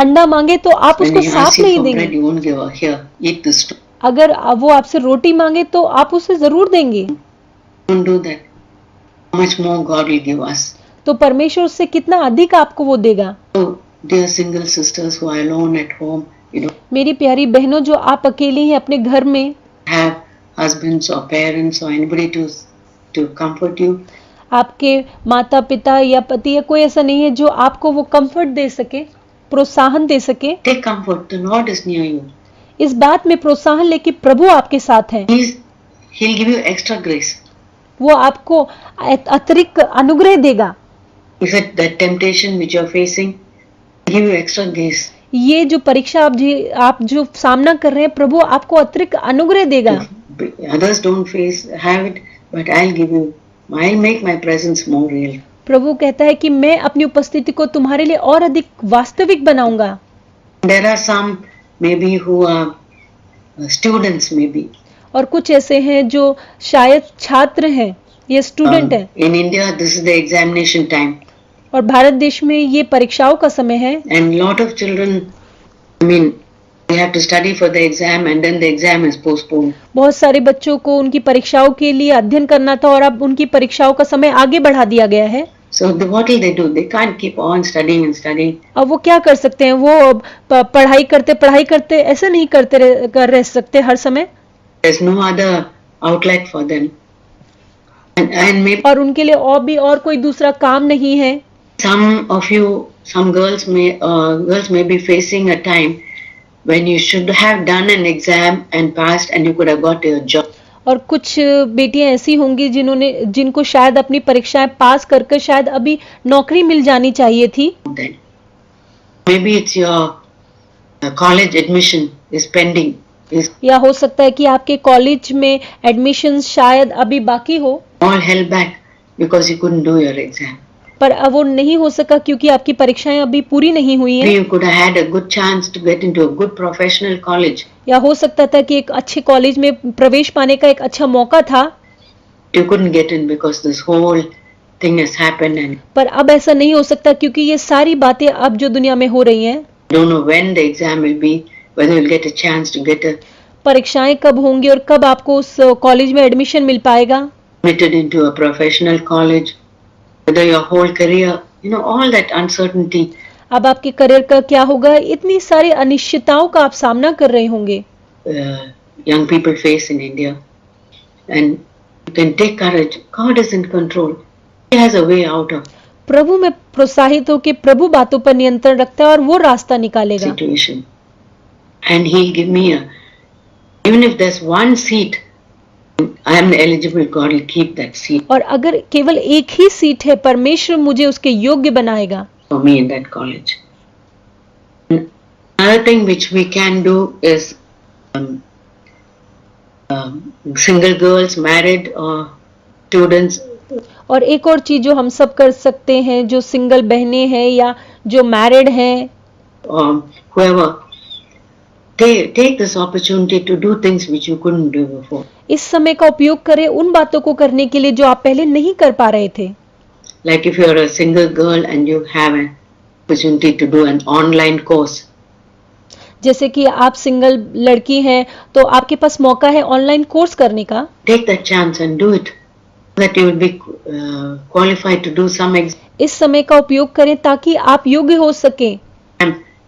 अंडा मांगे तो आप When उसको he सांप asks you नहीं for bread, देंगे. you won't give a here. Eat this. अगर वो आपसे रोटी मांगे तो आप उसे जरूर देंगे. Don't do that. How much more God will give us? तो परमेश्वर उससे कितना अधिक आपको वो देगा. So, dear single sisters who are alone at home, you don't मेरी प्यारी बहनों जो आप अकेली हैं अपने घर में, have husbands or parents or anybody to comfort you. आपके माता पिता या पति या कोई ऐसा नहीं है जो आपको वो कंफर्ट दे सके, प्रोत्साहन दे सके. Take comfort. The Lord is near you. इस बात में प्रोत्साहन लेके प्रभु आपके साथ हैं. He'll give you extra grace. वो आपको अतिरिक्त अनुग्रह देगा. If it that temptation which you're facing give you extra grace. ये जो परीक्षा आप जो सामना कर रहे हैं, प्रभु आपको अतिरिक्त अनुग्रह देगा। Others don't have it, but I'll give you. I'll make my presence more real. प्रभु कहता है कि मैं अपनी उपस्थिति को तुम्हारे लिए और अधिक वास्तविक बनाऊंगा। There are some maybe who are students maybe. और कुछ ऐसे हैं जो शायद छात्र हैं, ये स्टूडेंट हैं। In India, this is the examination time. और भारत देश में ये परीक्षाओं का समय है। And lot of children, I mean, they have to study for the exam and then the exam is postponed. बहुत सारे बच्चों को उनकी परीक्षाओं के लिए अध्ययन करना था और अब उनकी परीक्षाओं का समय आगे बढ़ा दिया गया है। So what will they do? They can't keep on studying and studying. अब वो क्या कर सकते हैं? वो पढ़ाई करते ऐसा नहीं कर रह सकते हर समय। There's no other outlet for them. And maybe और उनके लिए और कोई दूसरा काम नहीं है। some girls may be facing a time when you should have done an exam and passed and you could have got a job. और कुछ बेटियां ऐसी होंगी जिनको शायद अपनी परीक्षाएं पास कर शायद अभी नौकरी मिल जानी चाहिए थी। Then maybe it's your college admission is pending. या हो सकता है कि आपके कॉलेज में एडमिशन शायद अभी बाकी हो। All held back because you couldn't do your exam. पर अब वो नहीं हो सका क्योंकि आपकी परीक्षाएं अभी पूरी नहीं हुई हैं। You could have had a good chance to get into a good professional college. या हो सकता था कि एक अच्छे कॉलेज में प्रवेश पाने का एक अच्छा मौका था। You couldn't get in because this whole thing has happened and पर अब ऐसा नहीं हो सकता क्योंकि ये सारी बातें अब जो दुनिया में हो रही हैं। don't know when the exam will be, whether you'll get a chance to get परीक्षाएं कब होंगी और कब आपको उस कॉलेज में एडमिशन मिल पाएगा। admitted into a professional college, whether your whole career, all that uncertainty. अब आपके करियर का क्या होगा, इतनी सारी अनिश्चितताओं का आप सामना कर रहे होंगे। Young people face in India, and you can take courage. God is in control. He has a way out of प्रभु में प्रोत्साहित हो कि प्रभु बातों पर नियंत्रण रखता है और वो रास्ता निकालेगा। situation, and He'll give me even if there's one seat, I am eligible. God will keep that seat और अगर केवल एक ही सीट है, परमेश्वर मुझे उसके योग्य बनाएगा। for me in that college. Another thing which we can do is single girls, married or students. और एक और चीज जो हम सब कर सकते हैं, जो सिंगल बहनें हैं या जो मैरिड हैं, Whoever, take this opportunity to do things which you couldn't do before. इस समय का उपयोग करें उन बातों को करने के लिए जो आप पहले नहीं कर पा रहे थे। Like if you're a single girl and you have an opportunity to do an online course. जैसे कि आप सिंगल लड़की हैं तो आपके पास मौका है ऑनलाइन कोर्स करने का। Take that chance and do it, that you will be qualified to do some exam. इस समय का उपयोग करें ताकि आप योग्य हो सकें,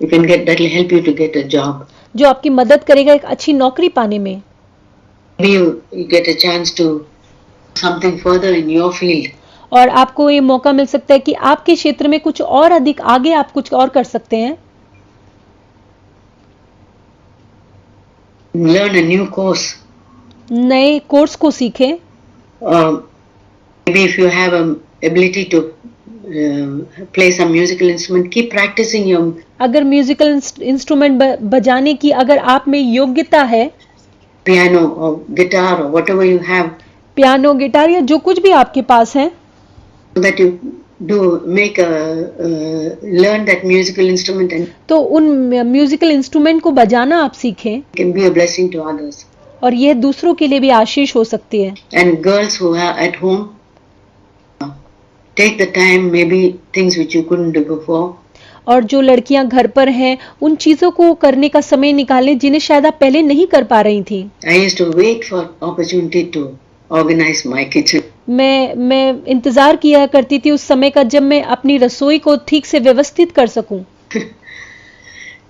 You can get, that will help you to get a job. जो आपकी मदद करेगा एक अच्छी नौकरी पाने में। Maybe you get a chance to something further in your field. और आपको ये मौका मिल सकता है कि आपके क्षेत्र में कुछ और अधिक आगे आप कुछ और कर सकते हैं। Learn a new course. नए कोर्स को सीखें। Maybe if you have an ability to play some musical instrument, keep practicing your. अगर म्यूजिकल इंस्ट्रूमेंट बजाने की अगर आप में योग्यता है, piano or guitar or whatever you have, piano, guitar या जो कुछ भी आपके पास है, so that you do learn that musical instrument and तो उन म्यूजिकल इंस्ट्रूमेंट को बजाना आप सीखें can be a blessing to others. और यह दूसरों के लिए भी आशीष हो सकती है। And girls who are at home, take the time, maybe things which you couldn't do before. और जो लड़कियां घर पर हैं उन चीजों को करने का समय निकालें जिन्हें शायद आप पहले नहीं कर पा रही थी। I used to wait for opportunity to organize my kitchen. मैं इंतजार किया करती थी उस समय का जब मैं अपनी रसोई को ठीक से व्यवस्थित कर सकूं।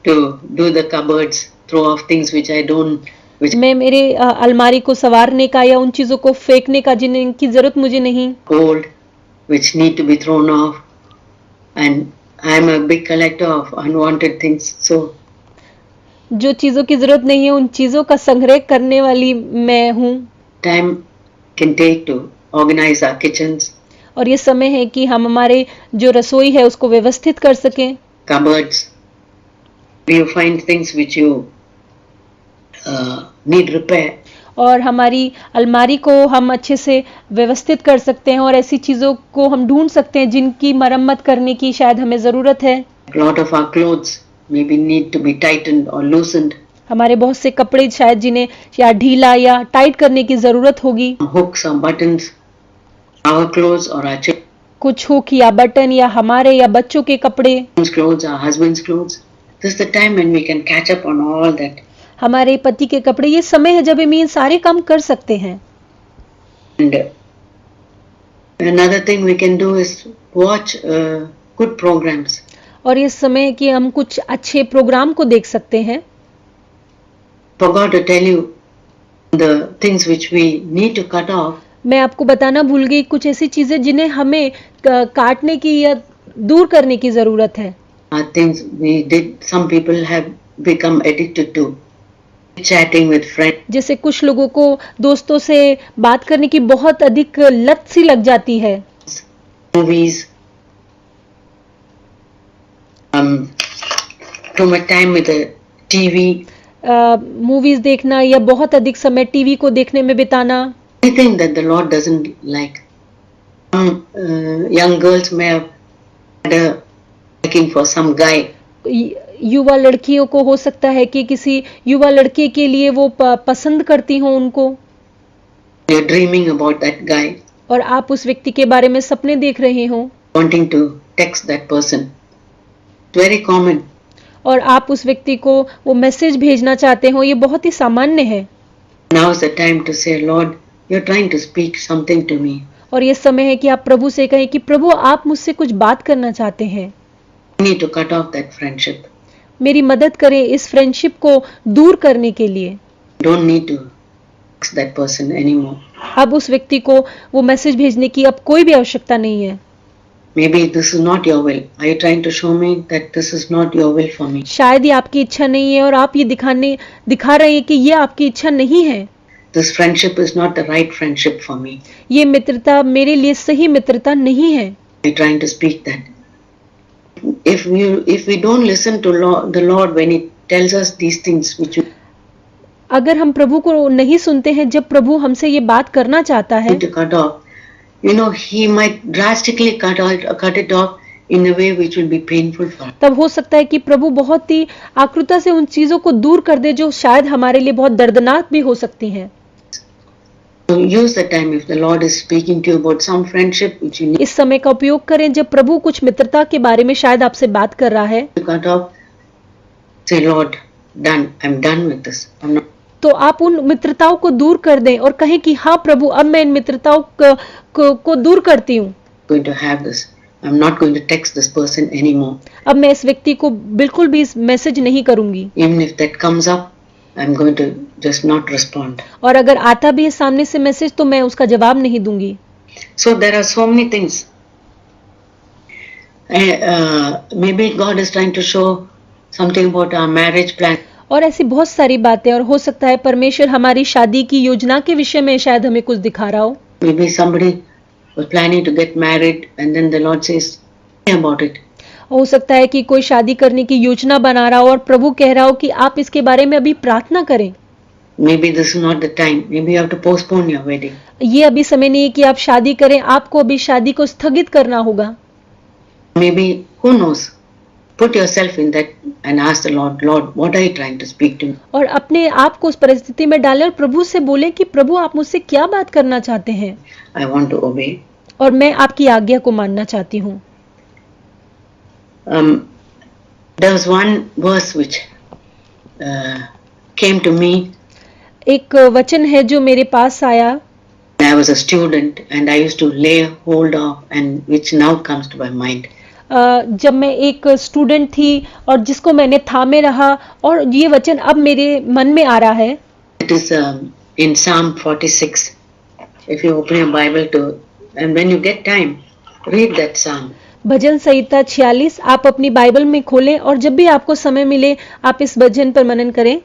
To do the cupboards, throw off things which I don't. मैं मेरे अलमारी को संवारने का या उन चीजों को फेंकने का जिनकी जरूरत मुझे नहीं। Old, which need to be thrown off, and I am a big collector of unwanted things. So जो चीजों की जरूरत नहीं है उन चीजों का संग्रह करने वाली मैं हूँ। time can take to organize our kitchens. और ये समय है कि हम हमारे जो रसोई है उसको व्यवस्थित कर सकें। cupboards, you find things which you need repair. और हमारी अलमारी को हम अच्छे से व्यवस्थित कर सकते हैं और ऐसी चीज़ों को हम ढूंढ सकते हैं जिनकी मरम्मत करने की शायद हमें ज़रूरत है. A lot of our clothes maybe need to be tightened or loosened. हमारे बहुत से कपड़े शायद जिन्हें या ढीला या टाइट करने की ज़रूरत होगी. Hooks or buttons, our clothes or our children's कुछ हुक या बटन या हमारे या बच्चों के कपड़े, clothes, our husband's clothes. This is the time when we can catch up on all that. हमारे पति के कपड़े, ये समय है जब हम ये सारे काम कर सकते हैं. And another thing we can do is watch good programs. और ये समय है कि हम कुछ अच्छे प्रोग्राम को देख सकते हैं. Forgot to tell you the things which we need to cut off. मैं आपको बताना भूल गई कुछ ऐसी चीजें जिन्हें हमें काटने की या दूर करने की जरूरत है. Things we did, some people have become addicted to chatting with friends. जैसे कुछ लोगों को दोस्तों से बात करने की बहुत अधिक लत सी लग जाती है. Movies, too much time with the TV. Movies देखना या बहुत अधिक समय टीवी को देखने में बिताना. Anything that the Lord doesn't like. Young girls may have had a liking for some guy. युवा लड़कियों को हो सकता है कि किसी युवा लड़के के लिए वो पसंद करती हो उनको. You're dreaming about that guy. और आप उस व्यक्ति के बारे में सपने देख रहे हो. Wanting to text that person. Very common. और आप उस व्यक्ति को वो मैसेज भेजना चाहते हो, ये बहुत ही सामान्य है. Now is the time to say, Lord, you're trying to speak something to me. और ये समय है कि आप प्रभु से कहें कि प्रभु आप मुझसे कुछ बात करना चाहते हैं. I need to cut off that friendship. मेरी मदद करें इस फ्रेंडशिप को दूर करने के लिए. Don't need to text that person anymore. अब उस व्यक्ति को वो मैसेज भेजने की अब कोई भी आवश्यकता नहीं है. Maybe this is not your will. Are you trying to show me that this is not your will for me? शायद ये आपकी इच्छा नहीं है और आप ये दिखा रहे हैं कि ये आपकी इच्छा नहीं है. This friendship is not the right friendship for me. ये मित्रता मेरे लिए सही मित्रता नहीं है. Are you trying to speak that? If we don't listen to the Lord when He tells us these things, which we अगर हम प्रभु को नहीं सुनते हैं जब प्रभु हमसे ये बात करना चाहता है, need to cut off, He might drastically cut it off in a way which will be painful for us. तब हो सकता है कि प्रभु बहुत ही आक्रुता से उन चीजों को दूर कर दे जो शायद हमारे लिए बहुत दर्दनाक भी हो सकती हैं. So use the time if the Lord is speaking to you about some friendship which you need इस समय का उपयोग करें जब प्रभु कुछ मित्रता के बारे में शायद आपसे बात कर रहा है. to cut off. Say, Lord, done. I'm done with this. I'm not तो आप उन मित्रताओं को दूर कर दें और कहें कि हाँ प्रभु अब मैं इन मित्रताओं को दूर करती हूँ. going to have this. I'm not going to text this person anymore. अब मैं इस व्यक्ति को बिल्कुल भी मैसेज नहीं करूंगी. Even if that comes up, I'm going to just not respond. और अगर आता भी है सामने से मैसेज तो मैं उसका जवाब नहीं दूंगी. So there are so many things. Maybe God is trying to show something about our marriage plan. और ऐसी बहुत सारी बातें, और हो सकता है परमेश्वर हमारी शादी की योजना के विषय में शायद हमें कुछ दिखा रहा हो. Maybe somebody was planning to get married and then the Lord says, "Pray about it." हो सकता है कि कोई शादी करने की योजना बना रहा हो और प्रभु कह रहा हो कि आप इसके बारे में अभी प्रार्थना करें. Maybe this is not the time. Maybe you have to postpone your wedding. ये अभी समय नहीं है कि आप शादी करें, आपको अभी शादी को स्थगित करना होगा. Maybe, who knows? Put yourself in that and ask the Lord, Lord, what are you trying to speak to me? और अपने आप को उस परिस्थिति में डालें और प्रभु से बोलें कि प्रभु आप मुझसे क्या बात करना चाहते हैं. I want to obey. और मैं आपकी आज्ञा को मानना चाहती हूँ. There was one verse which came to me. एक वचन है जो मेरे पास आया. I was a student and I used to lay hold of and which now comes to my mind. जब मैं एक स्टूडेंट थी और जिसको मैंने थामे रहा और ये वचन अब मेरे मन में आ रहा है. It is in Psalm 46. If you open your Bible to and when you get time, read that Psalm. भजन संहिता 46 आप अपनी बाइबल में खोलें और जब भी आपको समय मिले आप इस भजन पर मनन करें.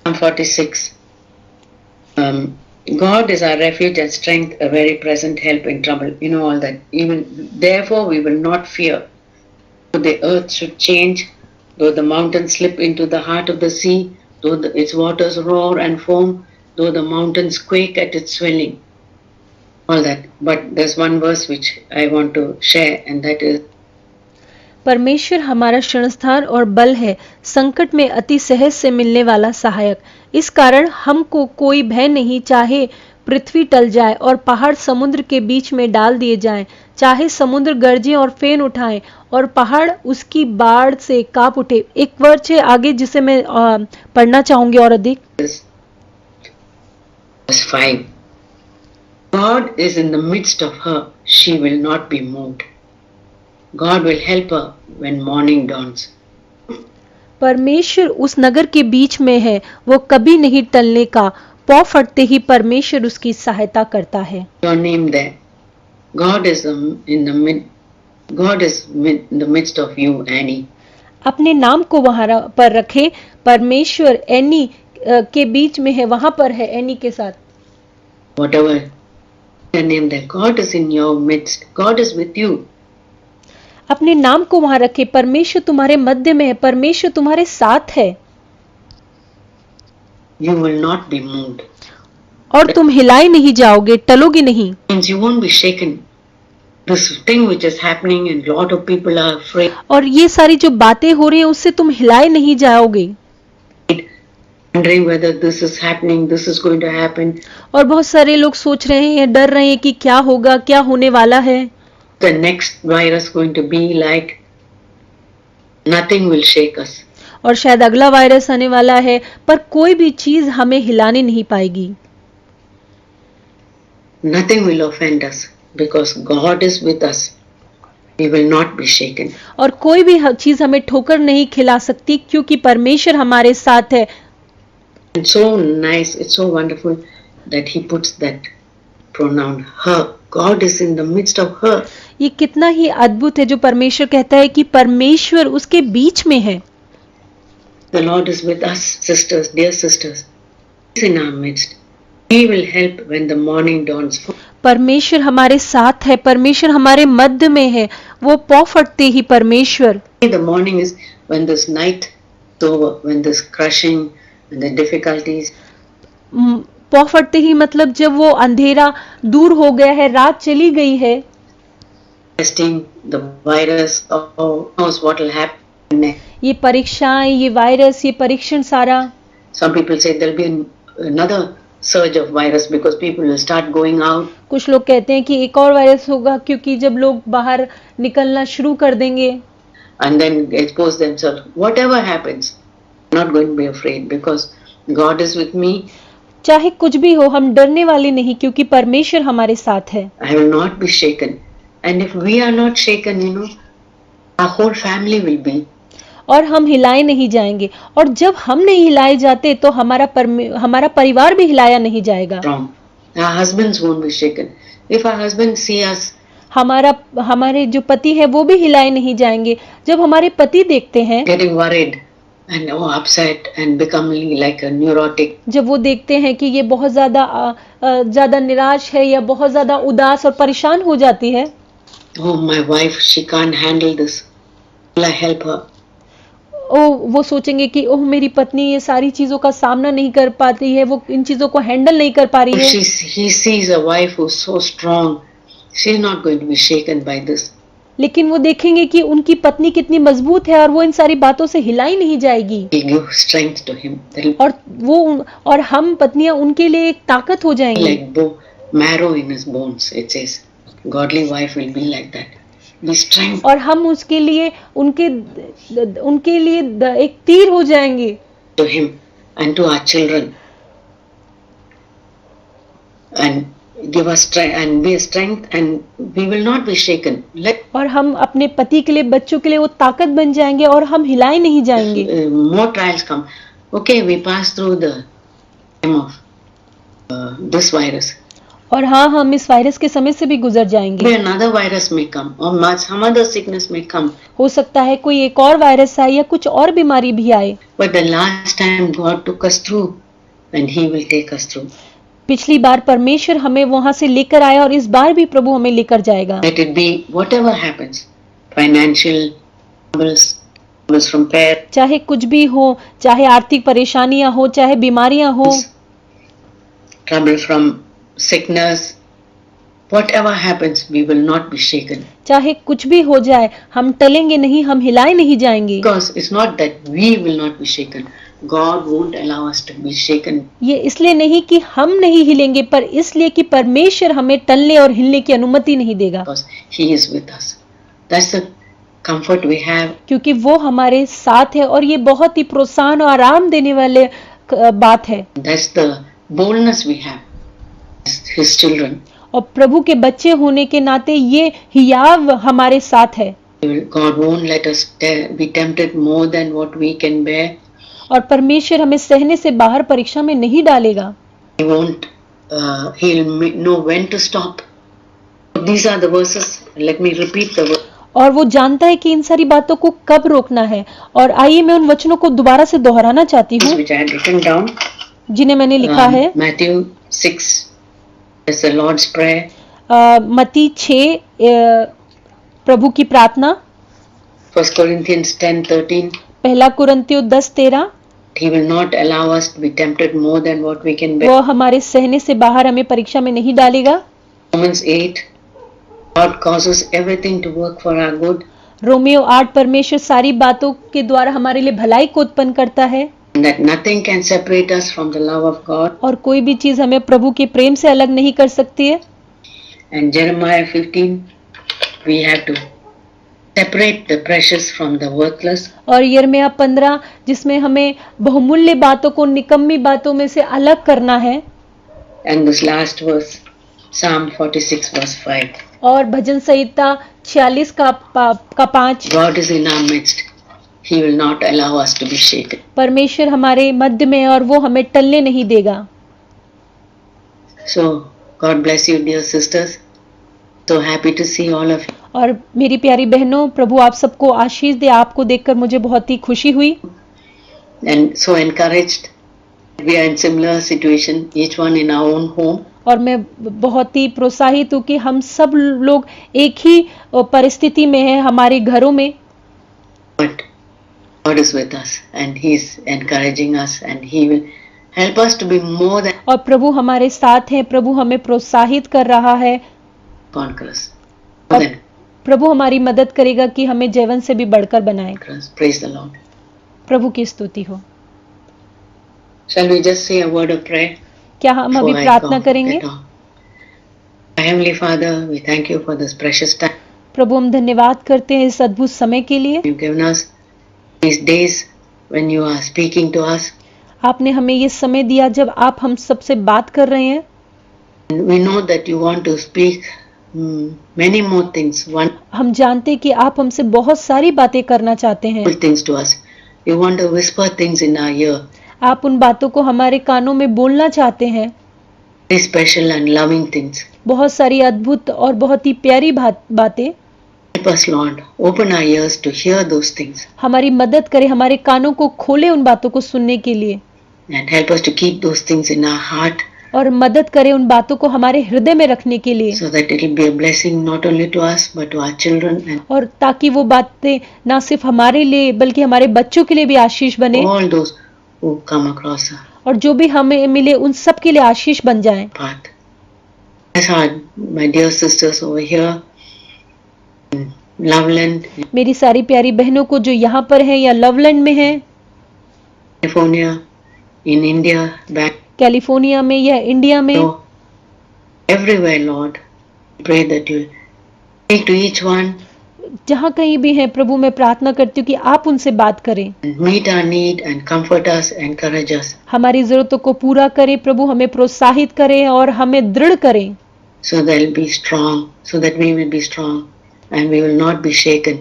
Psalm 46. God is our refuge and strength, a very present help in trouble. You know all that. Even therefore we will not fear, Though the earth should change, though the mountains slip into the heart of the sea, though its waters roar and foam, though the mountains quake at its swelling, all that. But there's one verse which I want to share, and that is, परमेश्वर हमारा शरणस्थान और बल है, संकट में अति सहज से मिलने वाला सहायक। इस कारण हमको कोई भय नहीं, चाहे पृथ्वी टल जाए और पहाड़ समुद्र के बीच में डाल दिए जाएं, चाहे समुद्र गरजे और फेन उठाए और पहाड़ उसकी बाढ़ से कांप उठे। एक वर्ड है आगे जिसे मैं पढ़ना चाहूंगी और अधिक। verse 5. God is in the midst of her, she will not be moved. God will help her when morning dawns. परमेश्वर उस नगर के बीच में है, वो कभी नहीं टलने का, पौ फटते ही परमेश्वर उसकी सहायता करता है। Your name there. God is in the midst of you, Annie. अपने नाम को वहां पर रखे। परमेश्वर एनी के बीच में है, वहां पर है एनी के साथ। Whatever your name there, God is in your midst. God is with you. अपने नाम को वहां रखे। परमेश्वर तुम्हारे मध्य में है, परमेश्वर तुम्हारे साथ है। You will not be moved. और तुम हिलाए नहीं जाओगे, टलोगे नहीं। Means you won't be shaken. This thing which is happening and lot of people are afraid. और ये सारी जो बातें हो रही हैं उससे तुम हिलाए नहीं जाओगे। Wondering whether this is happening, this is going to happen. और बहुत सारे लोग सोच रहे हैं, डर रहे हैं कि क्या होगा, क्या होने वाला है। The next virus going to be like, nothing will shake us. और शायद अगला वायरस आने वाला है, पर कोई भी चीज हमें हिलाने नहीं पाएगी। Nothing will offend us because God is with us. We will not be shaken. और कोई भी चीज हमें ठोकर नहीं खिला सकती क्योंकि परमेश्वर हमारे साथ है। And so nice, it's so wonderful that he puts that pronoun her. God is in the midst of her. ये कितना ही अद्भुत है जो परमेश्वर कहता है कि परमेश्वर उसके बीच में है। The Lord is with us, sisters, dear sisters. He is in our midst. He will help when the morning dawns. परमेश्वर हमारे साथ है, परमेश्वर हमारे मध्य में है, वो पौ फटते ही परमेश्वर। The morning is when this night is over, when this crushing and the difficulties. पौ फटते ही मतलब जब वो अंधेरा दूर हो गया है, रात चली गई है। Testing the virus, oh, knows what will happen next. ये परीक्षाएं, ये वायरस, ये परीक्षण सारा। Some people say there will be another surge of virus because people will start going out. कुछ लोग कहते हैं कि एक और वायरस होगा क्योंकि जब लोग बाहर निकलना शुरू कर देंगे। And then expose themselves. Whatever happens, I'm not going to be afraid because God is with me. चाहे कुछ भी हो, हम डरने वाले नहीं क्योंकि परमेश्वर हमारे साथ है। I will not be shaken. And if we are not shaken, our whole family will be. और हम हिलाए नहीं जाएंगे, और जब हम नहीं हिलाए जाते तो हमारा परिवार भी हिलाया नहीं जाएगा। Strong. Our husbands won't be shaken. If our husbands see us, हमारे जो पति है वो भी हिलाए नहीं जाएंगे। जब हमारे पति देखते हैं getting worried and upset and becoming like a neurotic, जब वो देखते हैं कि ये बहुत ज्यादा निराश है या बहुत ज्यादा उदास और परेशान हो जाती है। oh my wife, she can't handle this. Will I help her? वो सोचेंगे कि ओह मेरी पत्नी ये सारी चीजों का सामना नहीं कर पाती है, वो इन चीजों को हैंडल नहीं कर पा रही है। He sees a wife who's so strong, she's not going to be shaken by this. लेकिन वो देखेंगे कि उनकी पत्नी कितनी मजबूत है और वो इन सारी बातों से हिलाई नहीं जाएगी। He'll give strength to him. और हम पत्नियां उनके लिए एक ताकत हो जाएंगी। Like marrow in his bones, it says. Godly wife will be like that. Be strength. और हम उसके लिए उनके लिए एक तीर हो जाएंगे। To him and to our children. And give us strength and be a strength and we will not be shaken. और हम अपने पति के लिए, बच्चों के लिए वो ताकत बन जाएंगे और हम हिलाए नहीं जाएंगे। More trials come. Okay, we pass through the time of this virus. और हाँ, हम इस वायरस के समय से भी गुजर जाएंगे। Another virus may come or some other sickness may come. हो सकता है कोई एक और वायरस आए या कुछ और बीमारी भी आए। But the last time God took us through and He will take us through. पिछली बार परमेश्वर हमें वहां से लेकर आया और इस बार भी प्रभु हमें लेकर जाएगा। Let it be whatever happens, financial troubles from parents, चाहे कुछ भी हो, चाहे आर्थिक परेशानियां हो, चाहे बीमारियां हो, trouble from sickness, whatever happens, we will not be shaken. चाहे कुछ भी हो जाए, हम टलेंगे नहीं, हम हिलाए नहीं जाएंगे। Because it's not that we will not be shaken. God won't allow us to be shaken. ये इसलिए नहीं कि हम नहीं हिलेंगे, पर इसलिए कि परमेश्वर हमें टलने और हिलने की अनुमति नहीं देगा, Because He is with us. That's the comfort we have. क्योंकि वो हमारे साथ है। और ये बहुत ही प्रोत्साहन और आराम देने वाले बात है। That's the boldness we have as His children. और प्रभु के बच्चे होने के नाते ये हियाव हमारे साथ है। God won't let us be tempted more than what we can bear. और परमेश्वर हमें सहने से बाहर परीक्षा में नहीं डालेगा। He won't. He'll know when to stop. These are the verses. Let me repeat the verse. और वो जानता है कि इन सारी बातों को कब रोकना है। और आइए मैं उन वचनों को दोबारा से दोहराना चाहती हूँ, Which I had written down. जिन्हें मैंने लिखा है। Matthew 6 is the Lord's Prayer. मत्ती 6 प्रभु की प्रार्थना। 1 Corinthians 10:13. पहला कुरिन्थियों 10:13। He will not allow us to be tempted more than what we can bear. वो हमारे सहने से बाहर हमें परीक्षा में नहीं डालेगा। Romans 8. God causes everything to work for our good. Romeo 8 परमेश्वर सारी बातों के द्वारा हमारे लिए भलाई को उत्पन्न करता है। And that nothing can separate us from the love of God. और कोई भी चीज हमें प्रभु के प्रेम से अलग नहीं कर सकती है। And Jeremiah 15, we have to separate the precious from the worthless. और यिर्मयाह 15 जिसमें हमें बहुमूल्य बातों को निकम्मी बातों में से अलग करना है। And this last verse, Psalm 46 verse 5. और भजन संहिता 46 का 5। God is in our midst. He will not allow us to be shaken. परमेश्वर हमारे मध्य में और वो हमें टलने नहीं देगा। So, God bless you, dear sisters. So happy to see all of you. और मेरी प्यारी बहनों, प्रभु आप सबको आशीष दे। आपको देखकर मुझे बहुत ही खुशी हुई And so encouraged. We are in similar situation, each one in our own home. और मैं बहुत ही प्रोत्साहित हूँ कि हम सब लोग एक ही परिस्थिति में हैं हमारे घरों में। But God is with us and He is encouraging us and He will help us to be more than और प्रभु हमारे साथ हैं। प्रभु हमें प्रोत्साहित कर रहा है। conquerors. More than प्रभु हमारी मदद करेगा कि हमें जयवन से भी बढ़कर बनाए। conquerors. Praise the Lord. प्रभु की स्तुति हो। Shall we just say a word of prayer? क्या हम अभी before I प्रार्थना go? करेंगे? Get on. Heavenly Father, we thank you for this precious time प्रभु हम धन्यवाद करते हैं इस अद्भुत समय के लिए। you've given us. These days when you are speaking to us, आपने हमें ये समय दिया जब आप हम सबसे बात कर रहे हैं। and we know that you want to speak many more things, हम जानते हैं कि आप हमसे बहुत सारी बातें करना चाहते हैं। wonderful things to us. You want to whisper things in our ear, आप उन बातों को हमारे कानों में बोलना चाहते हैं। very special and loving things. बहुत सारी अद्भुत और बहुत ही प्यारी बातें। Help us, Lord. Open our ears to hear those things हमारी मदद करे, हमारे कानों को खोले उन बातों को सुनने के लिए। and help us to keep those things in our heart और मदद करे उन बातों को हमारे हृदय में रखने के लिए। so that it will be a blessing not only to us but to our children and और ताकि वो बातें ना सिर्फ हमारे लिए बल्कि हमारे बच्चों के लिए भी आशीष बने। all those who come across our और जो भी हमें मिले उन सब के लिए आशीष बन जाएं। path. Bless my dear sisters over here in Loveland, मेरी सारी प्यारी बहनों को जो यहाँ पर हैं या लवलैंड में हैं, California, in India, back California में या इंडिया में, everywhere, Lord. Pray that you speak to each one जहाँ कहीं भी हैं प्रभु मैं प्रार्थना करती हूँ कि आप उनसे बात करें, and meet our need and comfort us, encourage us, हमारी जरूरतों को पूरा करें प्रभु, हमें प्रोत्साहित करें और हमें दृढ़ करें so they'll be strong, so that we will be strong and we will not be shaken.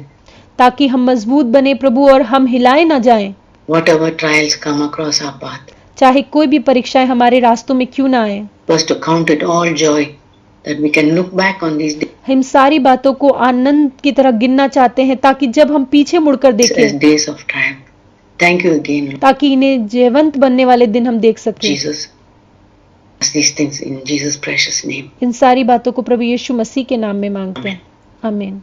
ताकि हम मजबूत बने प्रभु और हम हिलाए ना जाएं। Whatever trials come across our path, चाहे कोई भी परीक्षाएं हमारे रास्तों में क्यों ना आए, first to count it all joy that we can look back on these days हम सारी बातों को आनंद की तरह गिनना चाहते हैं ताकि जब हम पीछे मुड़कर as देखें, days of triumph. Thank you again, Lord ताकि इन्हें जयवंत बनने वाले दिन हम देख सकें। Jesus. Ask these things in Jesus' precious name. इन सारी बातों को प्रभु यीशु मसीह के नाम में मांगते हैं, आमीन।